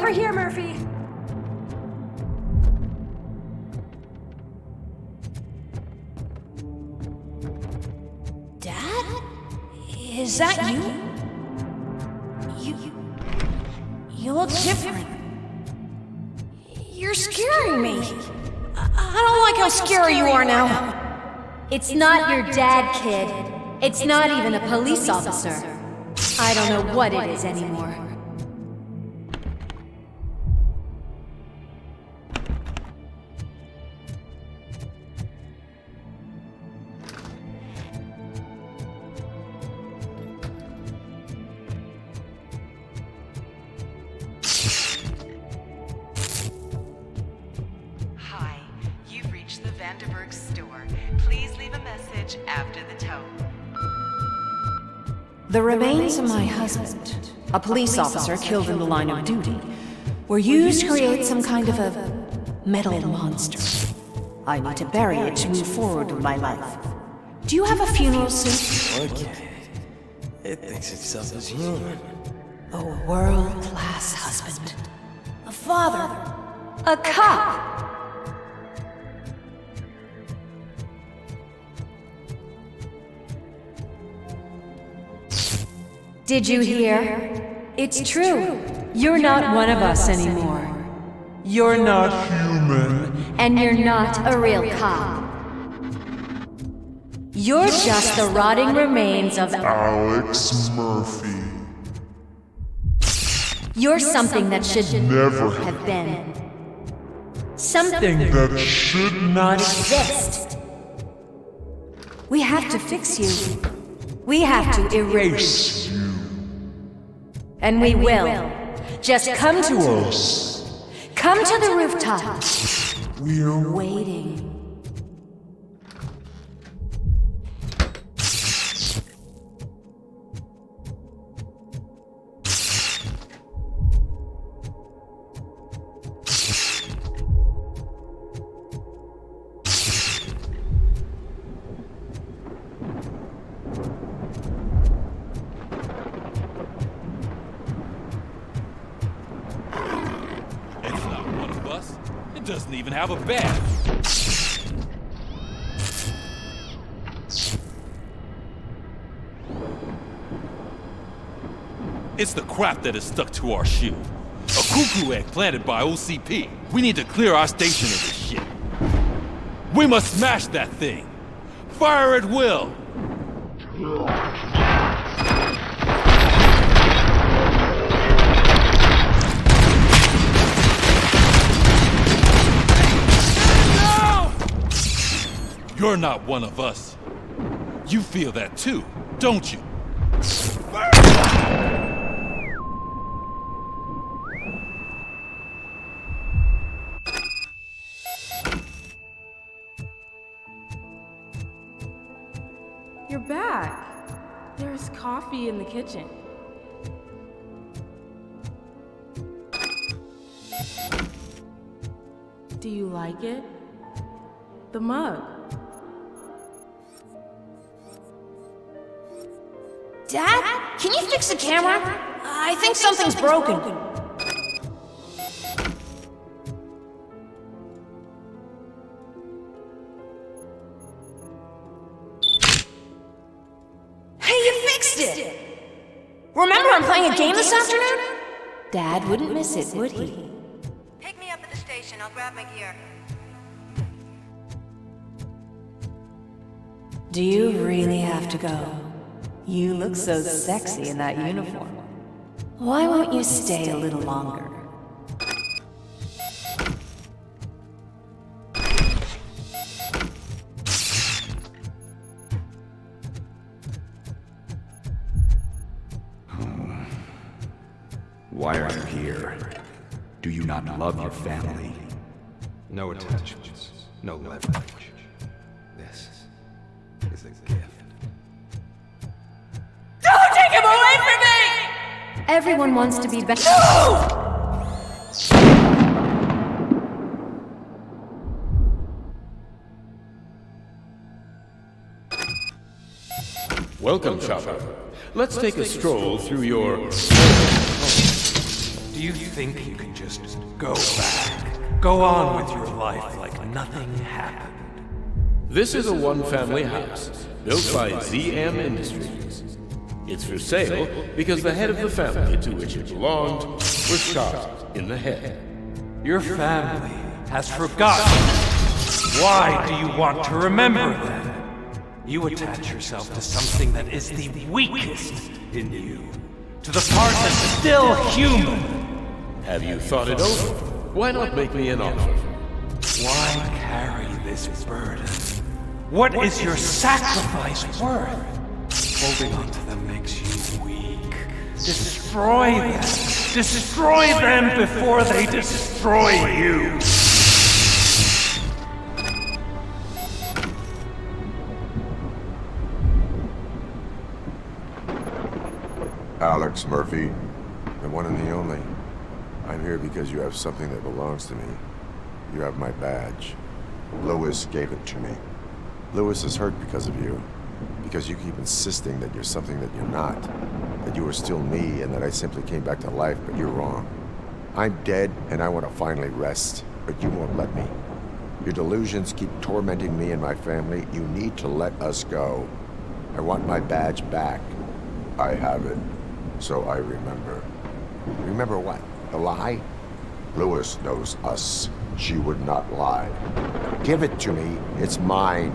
Speaker 19: over here, Murphy. Dad? Is that you? You look different. You're scaring me. I don't like how scary you are now.
Speaker 12: It's not your dad, kid. It's not even a police officer. I don't know what it is anymore.
Speaker 21: Hi, you've reached the Vanderburg store. Please leave a message after the tone.
Speaker 22: The remains of my husband, a police officer killed in the line of duty, were used to create some kind of a metal monster. I need to bury it to move forward with my life. Do you have a funeral suit?
Speaker 24: Okay. It thinks itself as human.
Speaker 22: A world-class husband.
Speaker 19: A father.
Speaker 12: A cop. Did you hear? It's true. You're not one of us anymore.
Speaker 24: You're not human.
Speaker 12: And you're not a real cop. You're just the rotting remains of
Speaker 25: Alex Murphy.
Speaker 12: You're something that should
Speaker 25: Never
Speaker 12: have been.
Speaker 25: Something that should not
Speaker 12: exist. We have to fix you. We have to erase
Speaker 25: you.
Speaker 12: And we will. Just come to us. Come to the rooftop.
Speaker 25: We're
Speaker 12: waiting.
Speaker 11: It doesn't even have a badge. It's the crap that is stuck to our shoe. A cuckoo egg planted by OCP. We need to clear our station of this shit. We must smash that thing. Fire at will. You're not one of us. You feel that too, don't you?
Speaker 26: You're back. There's coffee in the kitchen. Do you like it? The mug.
Speaker 19: Dad? Can you fix the camera? I think something's broken. Hey, you fixed it! Remember I'm playing a game this afternoon?
Speaker 12: Dad wouldn't miss it, would he?
Speaker 27: Pick me up at the station. I'll grab my gear.
Speaker 22: Do you really have to go? You look so sexy in that uniform. Why won't you stay a little longer?
Speaker 28: Why are you here? Do you not love your family?
Speaker 10: No attachments, no leverage. This is a gift.
Speaker 19: Don't take him away from me!
Speaker 12: Everyone wants to be better.
Speaker 29: Welcome, Chopper. Let's take a stroll through your...
Speaker 10: Do you think you can just go back? Go on with your life like nothing happened?
Speaker 2: This is a one-family house, built by ZM Industries. It's for sale because the head of the family to which it belonged was shot in the head.
Speaker 10: Your family has forgotten. Why do you want to remember them? You attach yourself to something that is the weakest in you. To the part that's still human.
Speaker 2: Have you thought it over? Why not make me an offer?
Speaker 10: Why carry this burden? What is your sacrifice worth? Holding on to them makes you weak. Destroy them. Destroy them before they destroy you.
Speaker 1: Alex Murphy, the one and the only. I'm here because you have something that belongs to me. You have my badge. Lewis gave it to me. Lewis is hurt because of you. Because you keep insisting that you're something that you're not. That you are still me and that I simply came back to life, but you're wrong. I'm dead and I want to finally rest, but you won't let me. Your delusions keep tormenting me and my family. You need to let us go. I want my badge back. I have it. So I remember. Remember what? The lie? Lewis knows us. She would not lie. Give it to me. It's mine.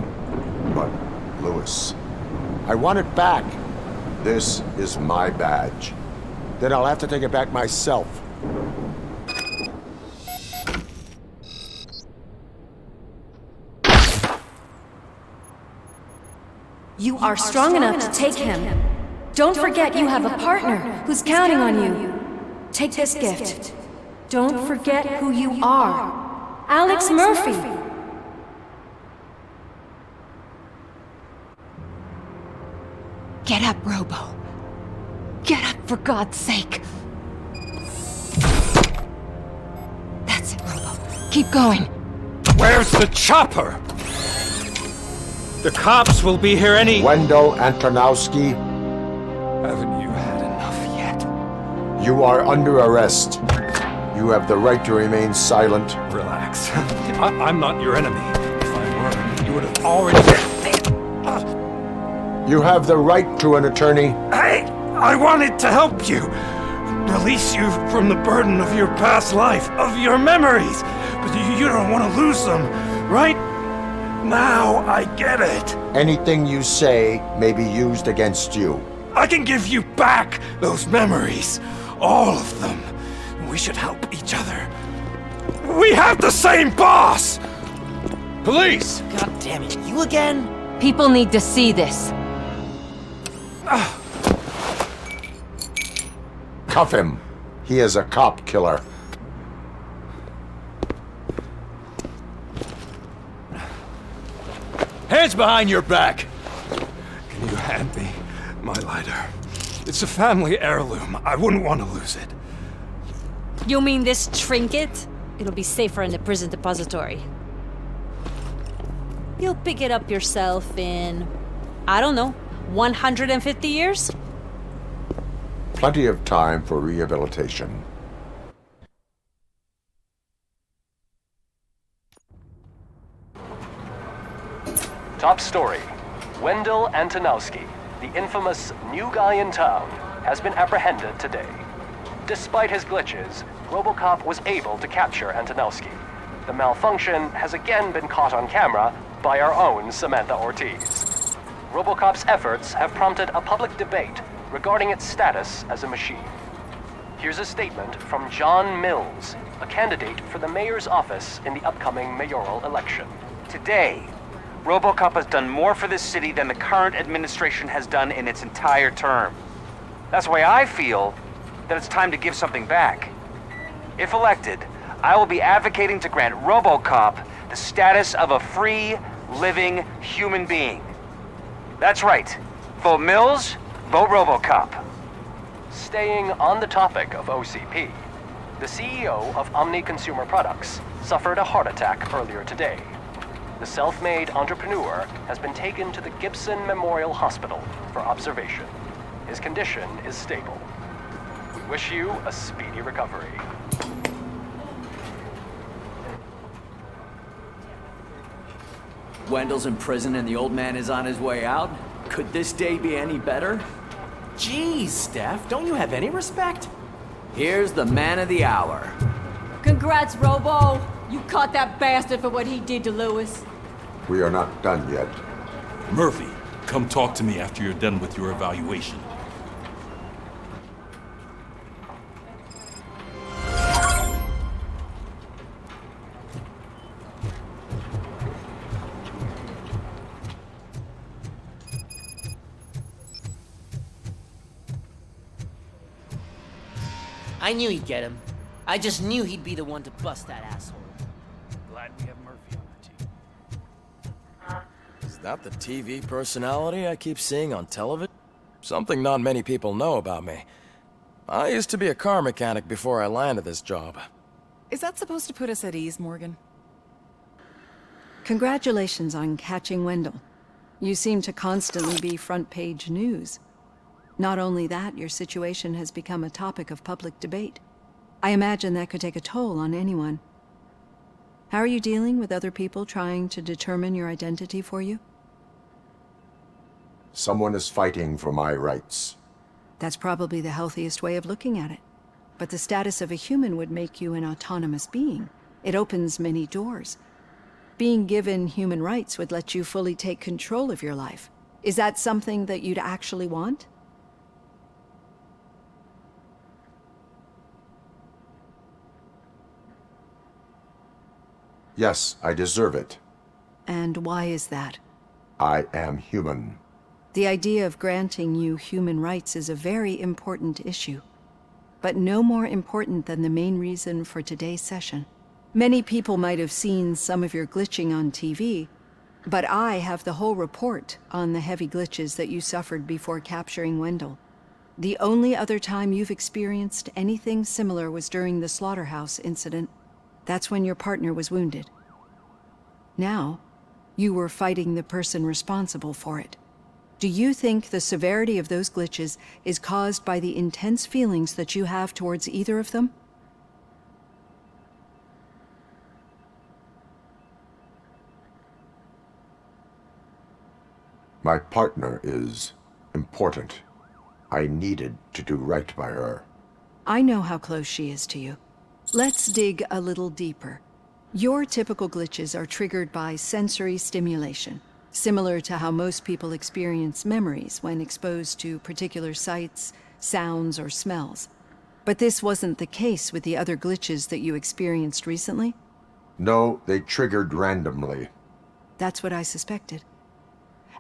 Speaker 1: But, Lewis, I want it back. This is my badge. Then I'll have to take it back myself.
Speaker 12: You are strong enough to take him. Don't forget you have a partner who's counting on you. Take this gift. Don't forget who you are. Alex Murphy.
Speaker 5: Get up, Robo. Get up, for God's sake. That's it, Robo. Keep going.
Speaker 10: Where's the chopper? The cops will be here any...
Speaker 1: Wendell Antonowski.
Speaker 10: Haven't you had enough yet?
Speaker 1: You are under arrest. You have the right to remain silent.
Speaker 10: Relax. I'm not your enemy. If I were, you would have already...
Speaker 1: You have the right to an attorney.
Speaker 10: I wanted to help you. Release you from the burden of your past life, of your memories. But you don't want to lose them, right? Now I get it.
Speaker 1: Anything you say may be used against you.
Speaker 10: I can give you back those memories. All of them. We should help each other. We have the same boss! Police!
Speaker 6: God damn it, you again?
Speaker 5: People need to see this.
Speaker 1: Cuff him. He is a cop killer.
Speaker 10: Hands behind your back! Can you hand me my lighter? It's a family heirloom. I wouldn't want to lose it.
Speaker 3: You mean this trinket? It'll be safer in the prison depository. You'll pick it up yourself in, I don't know, 150 years?
Speaker 1: Plenty of time for rehabilitation.
Speaker 4: Top story. Wendell Antonowski, the infamous new guy in town, has been apprehended today. Despite his glitches, RoboCop was able to capture Antonowski. The malfunction has again been caught on camera by our own Samantha Ortiz. RoboCop's efforts have prompted a public debate regarding its status as a machine. Here's a statement from John Mills, a candidate for the mayor's office in the upcoming mayoral election.
Speaker 8: Today, RoboCop has done more for this city than the current administration has done in its entire term. That's why I feel that it's time to give something back. If elected, I will be advocating to grant RoboCop the status of a free, living human being. That's right. Vote Mills, vote RoboCop.
Speaker 4: Staying on the topic of OCP, the CEO of Omni Consumer Products suffered a heart attack earlier today. The self-made entrepreneur has been taken to the Gibson Memorial Hospital for observation. His condition is stable. Wish you a speedy recovery.
Speaker 7: Wendell's in prison and the old man is on his way out? Could this day be any better?
Speaker 9: Jeez, Steph, don't you have any respect?
Speaker 7: Here's the man of the hour.
Speaker 3: Congrats, Robo! You caught that bastard for what he did to Lewis.
Speaker 1: We are not done yet.
Speaker 11: Murphy, come talk to me after you're done with your evaluation.
Speaker 6: I knew he'd get him. I just knew he'd be the one to bust that asshole.
Speaker 9: Glad we have Murphy on the team.
Speaker 13: Is that the TV personality I keep seeing on television? Something not many people know about me. I used to be a car mechanic before I landed this job.
Speaker 15: Is that supposed to put us at ease, Morgan?
Speaker 22: Congratulations on catching Wendell. You seem to constantly be front-page news. Not only that, your situation has become a topic of public debate. I imagine that could take a toll on anyone. How are you dealing with other people trying to determine your identity for you?
Speaker 1: Someone is fighting for my rights.
Speaker 22: That's probably the healthiest way of looking at it. But the status of a human would make you an autonomous being. It opens many doors. Being given human rights would let you fully take control of your life. Is that something that you'd actually want?
Speaker 1: Yes, I deserve it.
Speaker 22: And why is that?
Speaker 1: I am human.
Speaker 22: The idea of granting you human rights is a very important issue, but no more important than the main reason for today's session. Many people might have seen some of your glitching on TV, but I have the whole report on the heavy glitches that you suffered before capturing Wendell. The only other time you've experienced anything similar was during the slaughterhouse incident. That's when your partner was wounded. Now, you were fighting the person responsible for it. Do you think the severity of those glitches is caused by the intense feelings that you have towards either of them?
Speaker 1: My partner is important. I needed to do right by her.
Speaker 22: I know how close she is to you. Let's dig a little deeper. Your typical glitches are triggered by sensory stimulation, similar to how most people experience memories when exposed to particular sights, sounds, or smells. But this wasn't the case with the other glitches that you experienced recently?
Speaker 1: No, they triggered randomly.
Speaker 22: That's what I suspected.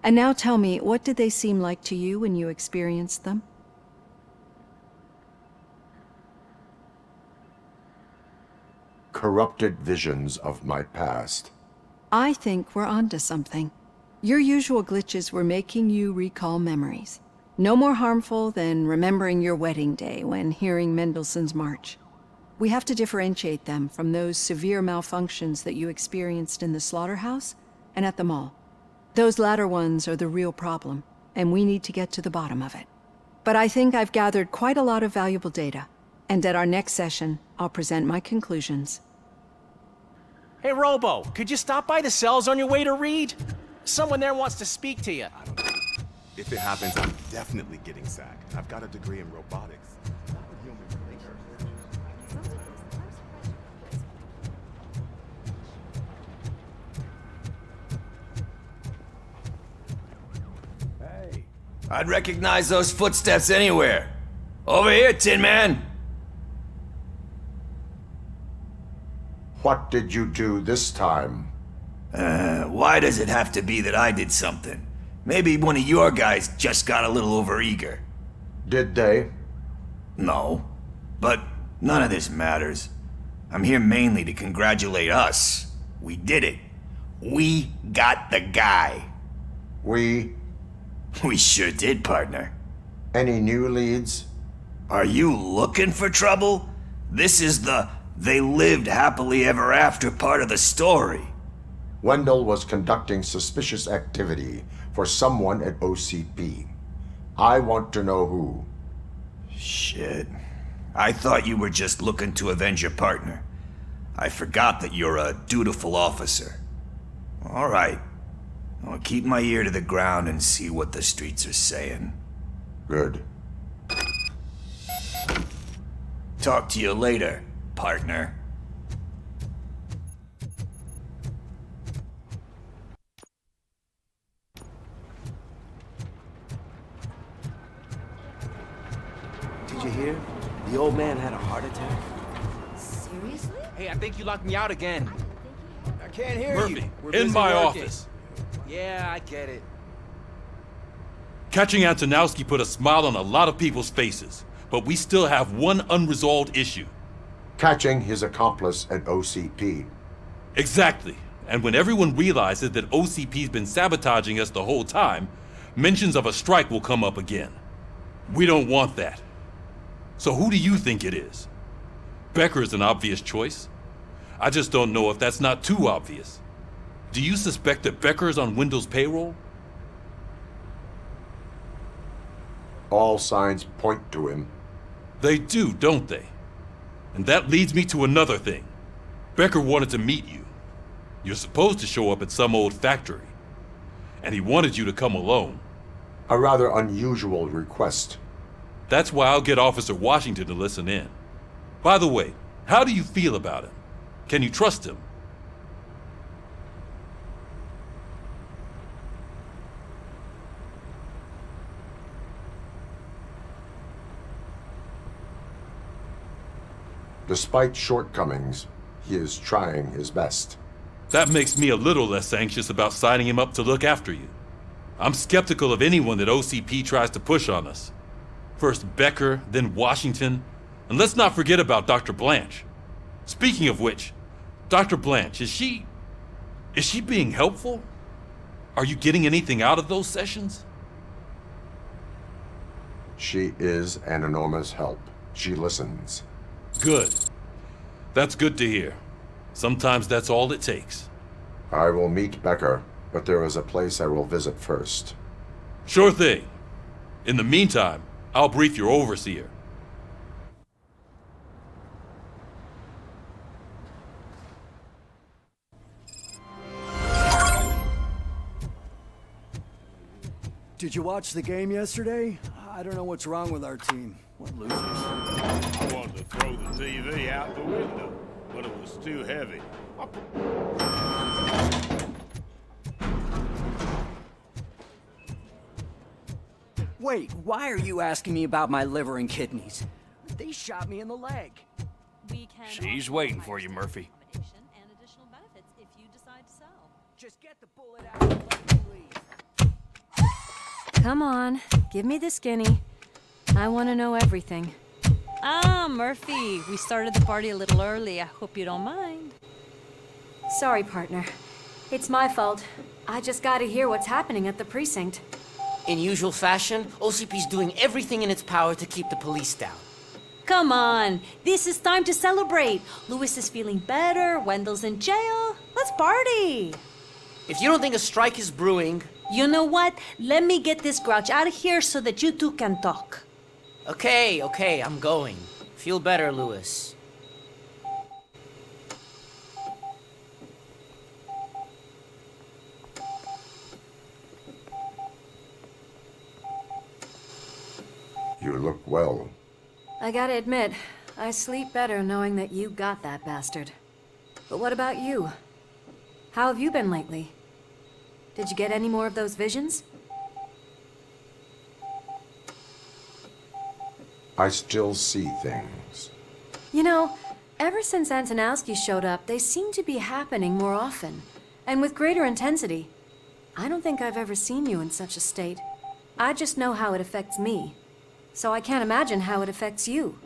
Speaker 22: And now tell me, what did they seem like to you when you experienced them?
Speaker 1: Corrupted visions of my past.
Speaker 22: I think we're onto something. Your usual glitches were making you recall memories. No more harmful than remembering your wedding day when hearing Mendelssohn's March. We have to differentiate them from those severe malfunctions that you experienced in the slaughterhouse and at the mall. Those latter ones are the real problem, and we need to get to the bottom of it. But I think I've gathered quite a lot of valuable data, and at our next session, I'll present my conclusions.
Speaker 9: Hey, Robo, could you stop by the cells on your way to Reed? Someone there wants to speak to you.
Speaker 16: If it happens, I'm definitely getting sacked. I've got a degree in robotics.
Speaker 17: Hey. I'd recognize those footsteps anywhere. Over here, Tin Man.
Speaker 1: What did you do this time?
Speaker 17: Why does it have to be that I did something? Maybe one of your guys just got a little overeager.
Speaker 1: Did they?
Speaker 17: No. But none of this matters. I'm here mainly to congratulate us. We did it. We got the guy.
Speaker 1: We
Speaker 17: sure did, partner.
Speaker 1: Any new leads?
Speaker 17: Are you looking for trouble? This is the "they lived happily ever after" part of the story.
Speaker 1: Wendell was conducting suspicious activity for someone at OCP. I want to know who.
Speaker 17: Shit. I thought you were just looking to avenge your partner. I forgot that you're a dutiful officer. All right. I'll keep my ear to the ground and see what the streets are saying.
Speaker 1: Good.
Speaker 17: Talk to you later, partner.
Speaker 14: Did you hear? The old man had a heart attack.
Speaker 19: Seriously?
Speaker 9: Hey, I think you locked me out again.
Speaker 14: I can't hear
Speaker 11: Murphy,
Speaker 14: you.
Speaker 9: We're
Speaker 11: in
Speaker 9: busy
Speaker 11: my
Speaker 9: working.
Speaker 11: office.
Speaker 9: Yeah, I get it.
Speaker 11: Catching Antonowski put a smile on a lot of people's faces, but we still have one unresolved issue.
Speaker 1: Catching his accomplice at OCP.
Speaker 11: Exactly. And when everyone realizes that OCP's been sabotaging us the whole time, mentions of a strike will come up again. We don't want that. So who do you think it is? Becker is an obvious choice. I just don't know if that's not too obvious. Do you suspect that Becker is on Wendell's payroll?
Speaker 1: All signs point to him.
Speaker 11: They do, don't they? And that leads me to another thing. Becker wanted to meet you. You're supposed to show up at some old factory. And he wanted you to come alone.
Speaker 1: A rather unusual request.
Speaker 11: That's why I'll get Officer Washington to listen in. By the way, how do you feel about him? Can you trust him?
Speaker 1: Despite shortcomings, he is trying his best.
Speaker 11: That makes me a little less anxious about signing him up to look after you. I'm skeptical of anyone that OCP tries to push on us. First Becker, then Washington, and let's not forget about Dr. Blanche. Speaking of which, Dr. Blanche, is she being helpful? Are you getting anything out of those sessions?
Speaker 1: She is an enormous help. She listens.
Speaker 11: Good. That's good to hear. Sometimes that's all it takes.
Speaker 1: I will meet Becker, but there is a place I will visit first.
Speaker 11: Sure thing. In the meantime, I'll brief your overseer.
Speaker 18: Did you watch the game yesterday? I don't know what's wrong with our team. What losers?
Speaker 2: I wanted to throw the TV out the window, but it was too heavy.
Speaker 22: Wait, why are you asking me about my liver and kidneys? They shot me in the leg.
Speaker 9: She's waiting for you, Murphy.
Speaker 22: Just get the bullet out and let me leave.
Speaker 12: Come on, give me the skinny. I want to know everything.
Speaker 3: Ah, Murphy, we started the party a little early. I hope you don't mind.
Speaker 12: Sorry, partner. It's my fault. I just gotta hear what's happening at the precinct.
Speaker 6: In usual fashion, OCP's doing everything in its power to keep the police down.
Speaker 3: Come on, this is time to celebrate. Louis is feeling better, Wendell's in jail. Let's party.
Speaker 6: If you don't think a strike is brewing...
Speaker 3: You know what? Let me get this grouch out of here so that you two can talk.
Speaker 6: Okay, I'm going. Feel better, Louis.
Speaker 1: You look well.
Speaker 12: I gotta admit, I sleep better knowing that you got that bastard. But what about you? How have you been lately? Did you get any more of those visions?
Speaker 1: I still see things.
Speaker 12: You know, ever since Antonowski showed up, they seem to be happening more often, and with greater intensity. I don't think I've ever seen you in such a state. I just know how it affects me, so I can't imagine how it affects you.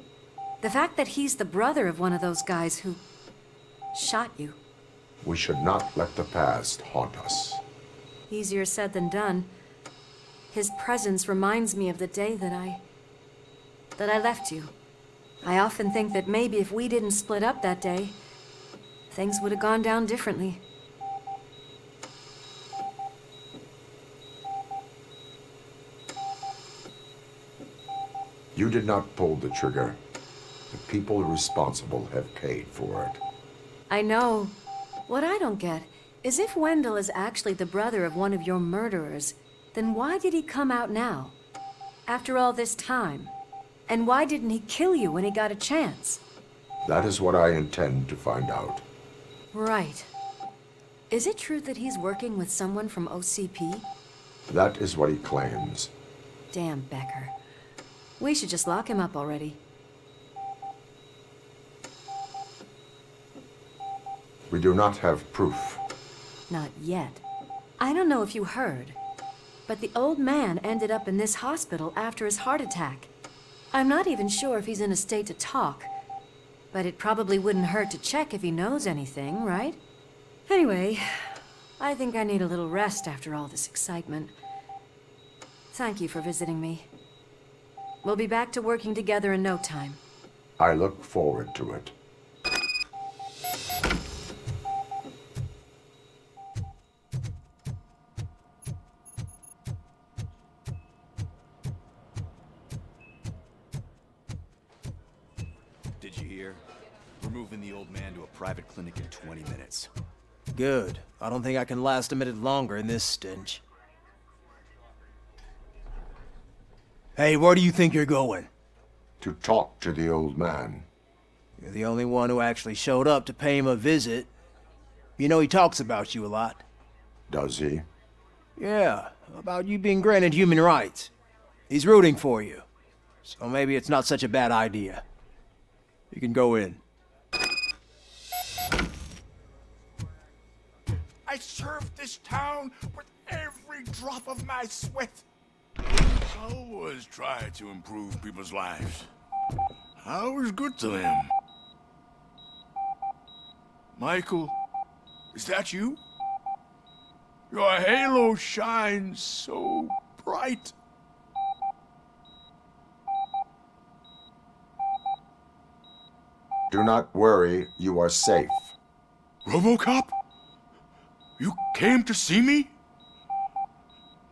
Speaker 12: The fact that he's the brother of one of those guys who shot you.
Speaker 1: We should not let the past haunt us.
Speaker 12: Easier said than done. His presence reminds me of the day that I left you. I often think that maybe if we didn't split up that day, things would have gone down differently.
Speaker 1: You did not pull the trigger. people responsible have paid for it.
Speaker 12: I know. What I don't get is if Wendell is actually the brother of one of your murderers, then why did he come out now? After all this time? And why didn't he kill you when he got a chance?
Speaker 1: That is what I intend to find out.
Speaker 12: Right. Is it true that he's working with someone from OCP?
Speaker 1: That is what he claims.
Speaker 12: Damn Becker. We should just lock him up already.
Speaker 1: We do not have proof.
Speaker 12: Not yet. I don't know if you heard, but the old man ended up in this hospital after his heart attack. I'm not even sure if he's in a state to talk, but it probably wouldn't hurt to check if he knows anything, right? Anyway, I think I need a little rest after all this excitement. Thank you for visiting me. We'll be back to working together in no time.
Speaker 1: I look forward to it.
Speaker 16: Did you hear? We're moving the old man to a private clinic in 20 minutes.
Speaker 9: Good. I don't think I can last a minute longer in this stench. Hey, where do you think you're going?
Speaker 1: To talk to the old man.
Speaker 9: You're the only one who actually showed up to pay him a visit. You know he talks about you a lot.
Speaker 1: Does he?
Speaker 9: Yeah, about you being granted human rights. He's rooting for you. So maybe it's not such a bad idea. You can go in.
Speaker 20: I served this town with every drop of my sweat. I always try to improve people's lives. I was good to them. Michael, is that you? Your halo shines so bright.
Speaker 1: Do not worry, you are safe.
Speaker 20: RoboCop? You came to see me?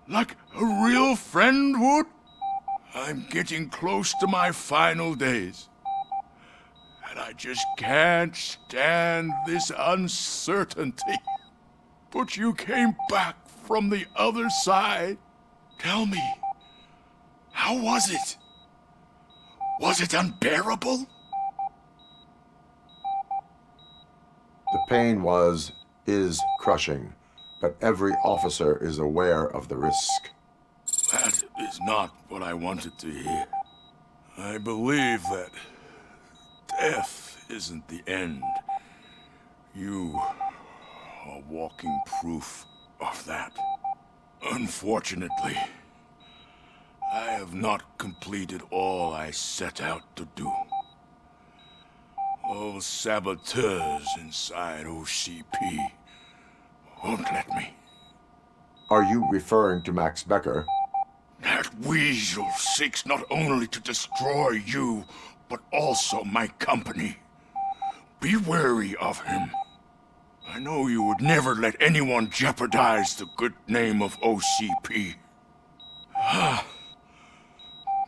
Speaker 20: Like a real friend would? I'm getting close to my final days. And I just can't stand this uncertainty. But you came back from the other side. Tell me, how was it? Was it unbearable?
Speaker 1: The pain is crushing, but every officer is aware of the risk.
Speaker 20: That is not what I wanted to hear. I believe that death isn't the end. You are walking proof of that. Unfortunately, I have not completed all I set out to do. Those saboteurs inside OCP won't let me.
Speaker 1: Are you referring to Max Becker?
Speaker 20: That weasel seeks not only to destroy you, but also my company. Be wary of him. I know you would never let anyone jeopardize the good name of OCP.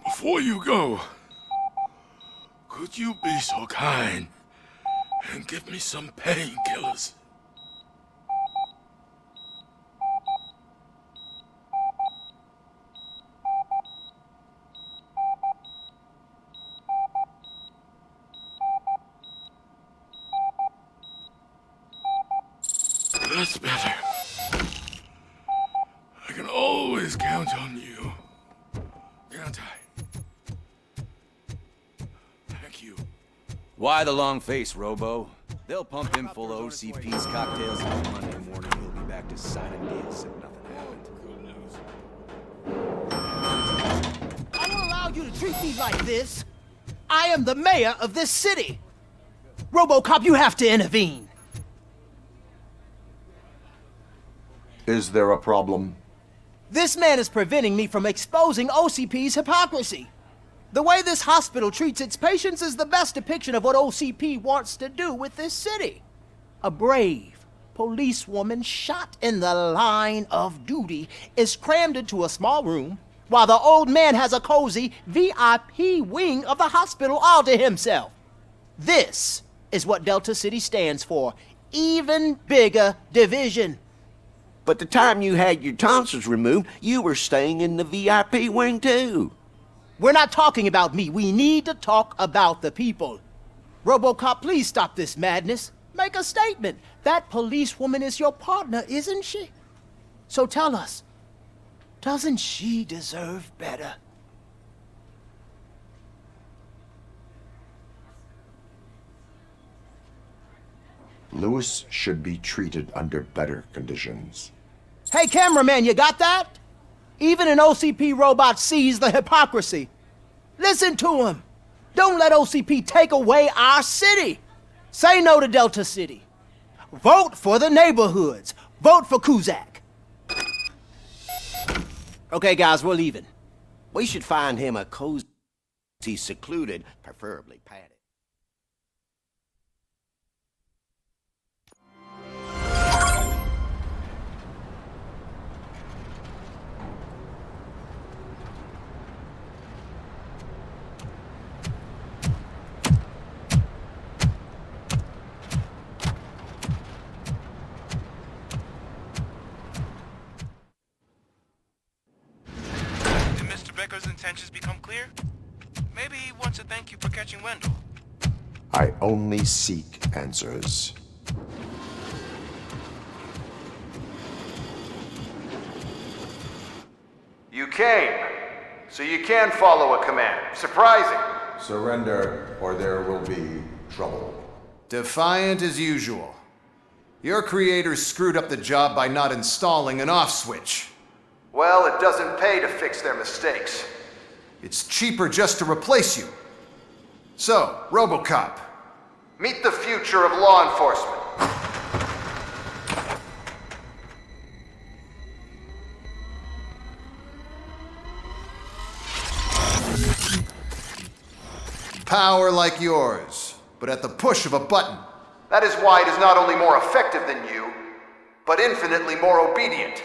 Speaker 20: Before you go, could you be so kind and give me some painkillers? That's better. I can always count on you. Can't I? Thank you.
Speaker 21: Why the long face, Robo? They'll pump him full of OCP's cocktails and Monday morning he'll be back to signing deals if nothing happened.
Speaker 9: I don't allow you to treat me like this. I am the mayor of this city. RoboCop, you have to intervene.
Speaker 1: Is there a problem?
Speaker 9: This man is preventing me from exposing OCP's hypocrisy. The way this hospital treats its patients is the best depiction of what OCP wants to do with this city. A brave policewoman shot in the line of duty is crammed into a small room, while the old man has a cozy VIP wing of the hospital all to himself. This is what Delta City stands for. Even bigger division.
Speaker 5: But the time you had your tonsils removed, you were staying in the VIP wing too.
Speaker 9: We're not talking about me. We need to talk about the people. RoboCop, please stop this madness. Make a statement. That policewoman is your partner, isn't she? So tell us, doesn't she deserve better?
Speaker 1: Lewis should be treated under better conditions.
Speaker 9: Hey, cameraman, you got that? Even an OCP robot sees the hypocrisy. Listen to him. Don't let OCP take away our city. Say no to Delta City. Vote for the neighborhoods. Vote for Kuzak. Okay, guys, we're leaving.
Speaker 5: We should find him a cozy, secluded, preferably padded.
Speaker 10: Becker's intentions become clear? Maybe he wants to thank you for catching Wendell.
Speaker 1: I only seek answers.
Speaker 23: You came, so you can follow a command. Surprising.
Speaker 1: Surrender, or there will be trouble.
Speaker 23: Defiant as usual. Your creators screwed up the job by not installing an off switch. Well, it doesn't pay to fix their mistakes. It's cheaper just to replace you. So, RoboCop, meet the future of law enforcement. Power like yours, but at the push of a button. That is why it is not only more effective than you, but infinitely more obedient.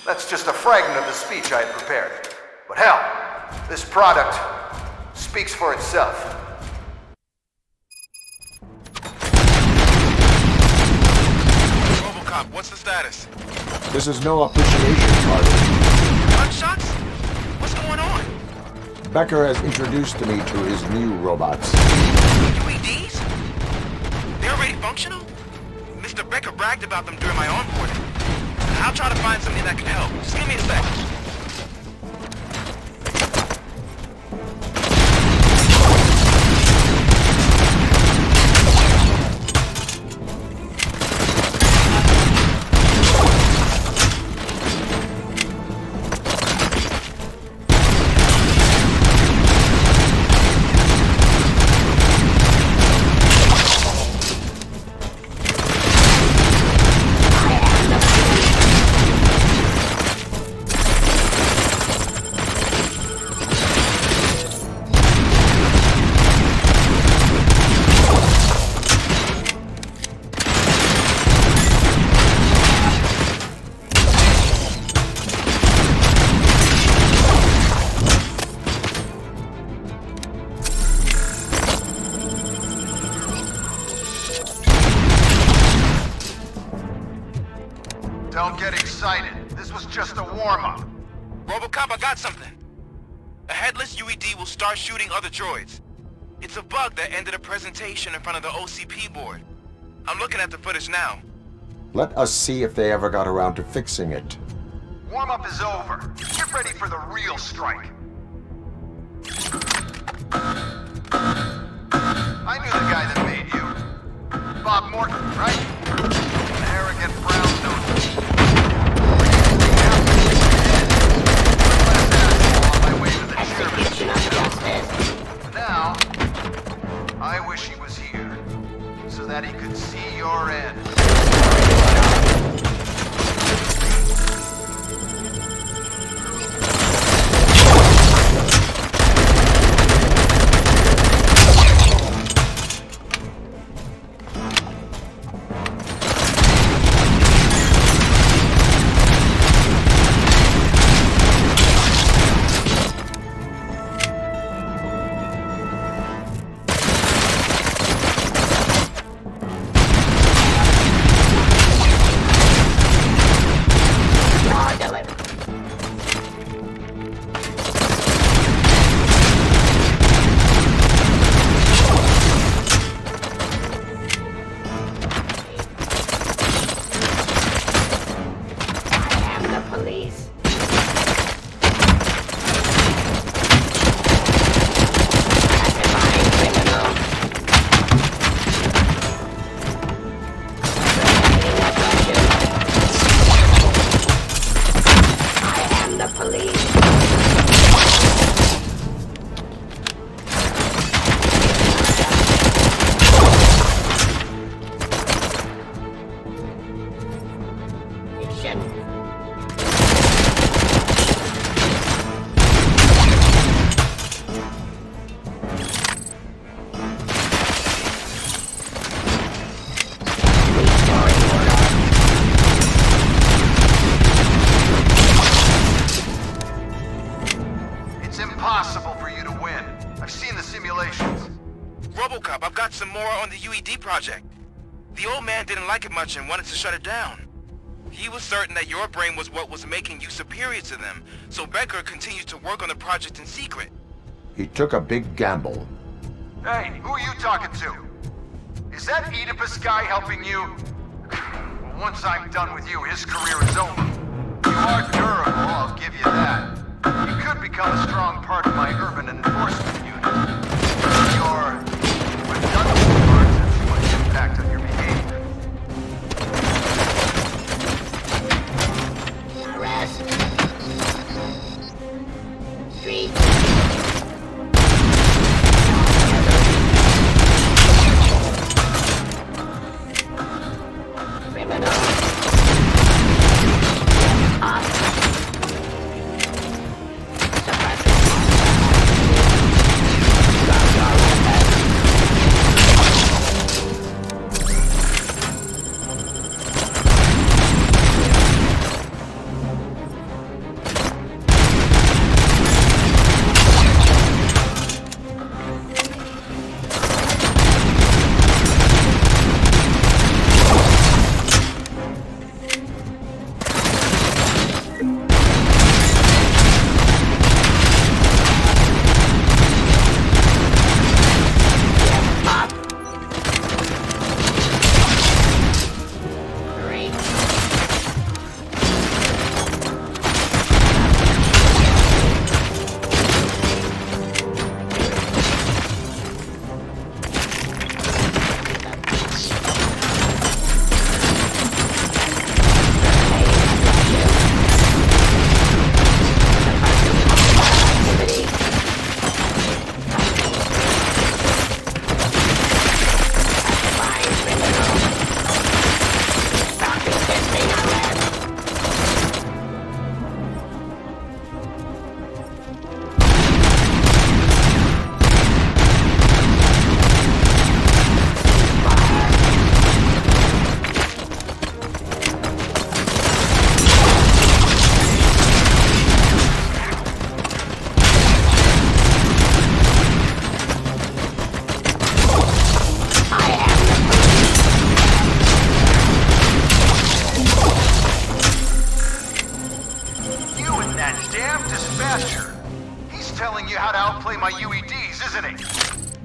Speaker 23: That's just a fragment of the speech I had prepared. But hell, this product speaks for itself.
Speaker 10: RoboCop, what's the status?
Speaker 1: This is no appreciation party.
Speaker 10: Gunshots? What's going on?
Speaker 1: Becker has introduced me to his new robots.
Speaker 10: UEDs? They're already functional? Mr. Becker bragged about them during my onboarding. I'll try to find something that can help. Just give me a sec.
Speaker 23: Don't get excited. This was just a warm-up.
Speaker 10: RoboCop, I got something. A headless UED will start shooting other droids. It's a bug that ended a presentation in front of the OCP board. I'm looking at the footage now.
Speaker 1: Let us see if they ever got around to fixing it.
Speaker 23: Warm-up is over. Get ready for the real strike. I knew the guy that made you. Bob Morton, right? An arrogant brownstone. Now, I wish he was here, so that he could see your end.
Speaker 10: RoboCop, I've got some more on the UED project. The old man didn't like it much and wanted to shut it down. He was certain that your brain was what was making you superior to them, so Becker continued to work on the project in secret.
Speaker 1: He took a big gamble.
Speaker 23: Hey, who are you talking to? Is that Oedipus guy helping you? Well, once I'm done with you, his career is over. You are durable, I'll give you that. You could become a strong part of my urban enforcement unit. Your redundant parts have too much impact on your behavior.
Speaker 19: Arrest. Street. Criminal.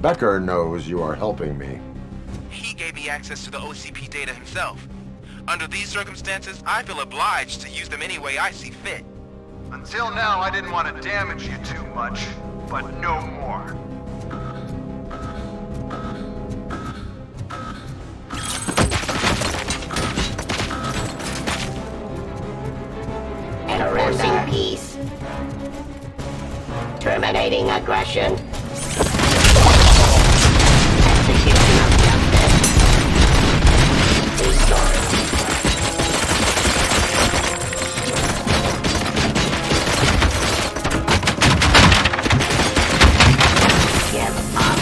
Speaker 1: Becker knows you are helping me.
Speaker 10: He gave me access to the OCP data himself. Under these circumstances, I feel obliged to use them any way I see fit.
Speaker 23: Until now, I didn't want to damage you too much, but no more.
Speaker 19: Enforcing peace. Terminating aggression. Execution of justice. Restoring. Give up.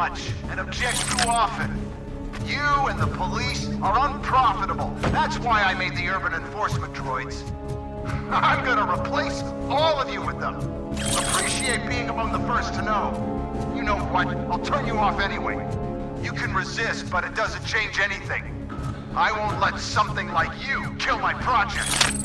Speaker 23: much and object too often. You and the police are unprofitable. That's why I made the urban enforcement droids. I'm gonna replace all of you with them. Appreciate being among the first to know. You know what? I'll turn you off anyway. You can resist, but it doesn't change anything. I won't let something like you kill my project.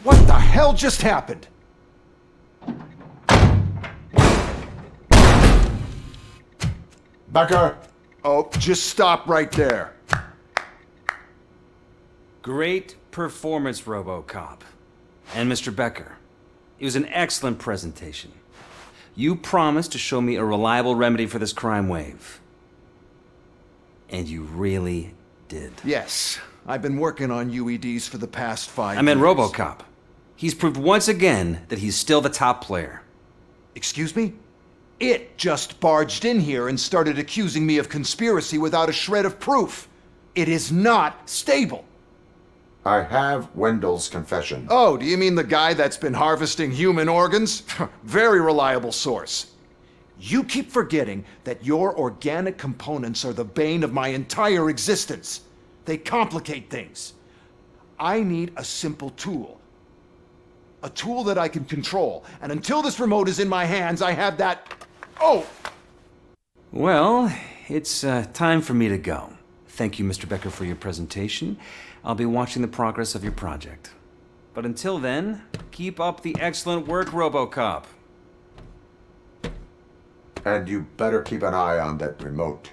Speaker 4: What the hell just happened?
Speaker 1: Becker!
Speaker 4: Oh, just stop right there.
Speaker 7: Great performance, RoboCop. And Mr. Becker, it was an excellent presentation. You promised to show me a reliable remedy for this crime wave. And you really did.
Speaker 4: Yes, I've been working on UEDs for the past 5 years.
Speaker 7: I meant RoboCop. He's proved once again that he's still the top player.
Speaker 4: Excuse me? It just barged in here and started accusing me of conspiracy without a shred of proof. It is not stable.
Speaker 1: I have Wendell's confession.
Speaker 4: Oh, do you mean the guy that's been harvesting human organs? Very reliable source. You keep forgetting that your organic components are the bane of my entire existence. They complicate things. I need a simple tool. A tool that I can control. And until this remote is in my hands, I have that... Oh!
Speaker 7: Well, it's time for me to go. Thank you, Mr. Becker, for your presentation. I'll be watching the progress of your project. But until then, keep up the excellent work, RoboCop.
Speaker 1: And you better keep an eye on that remote.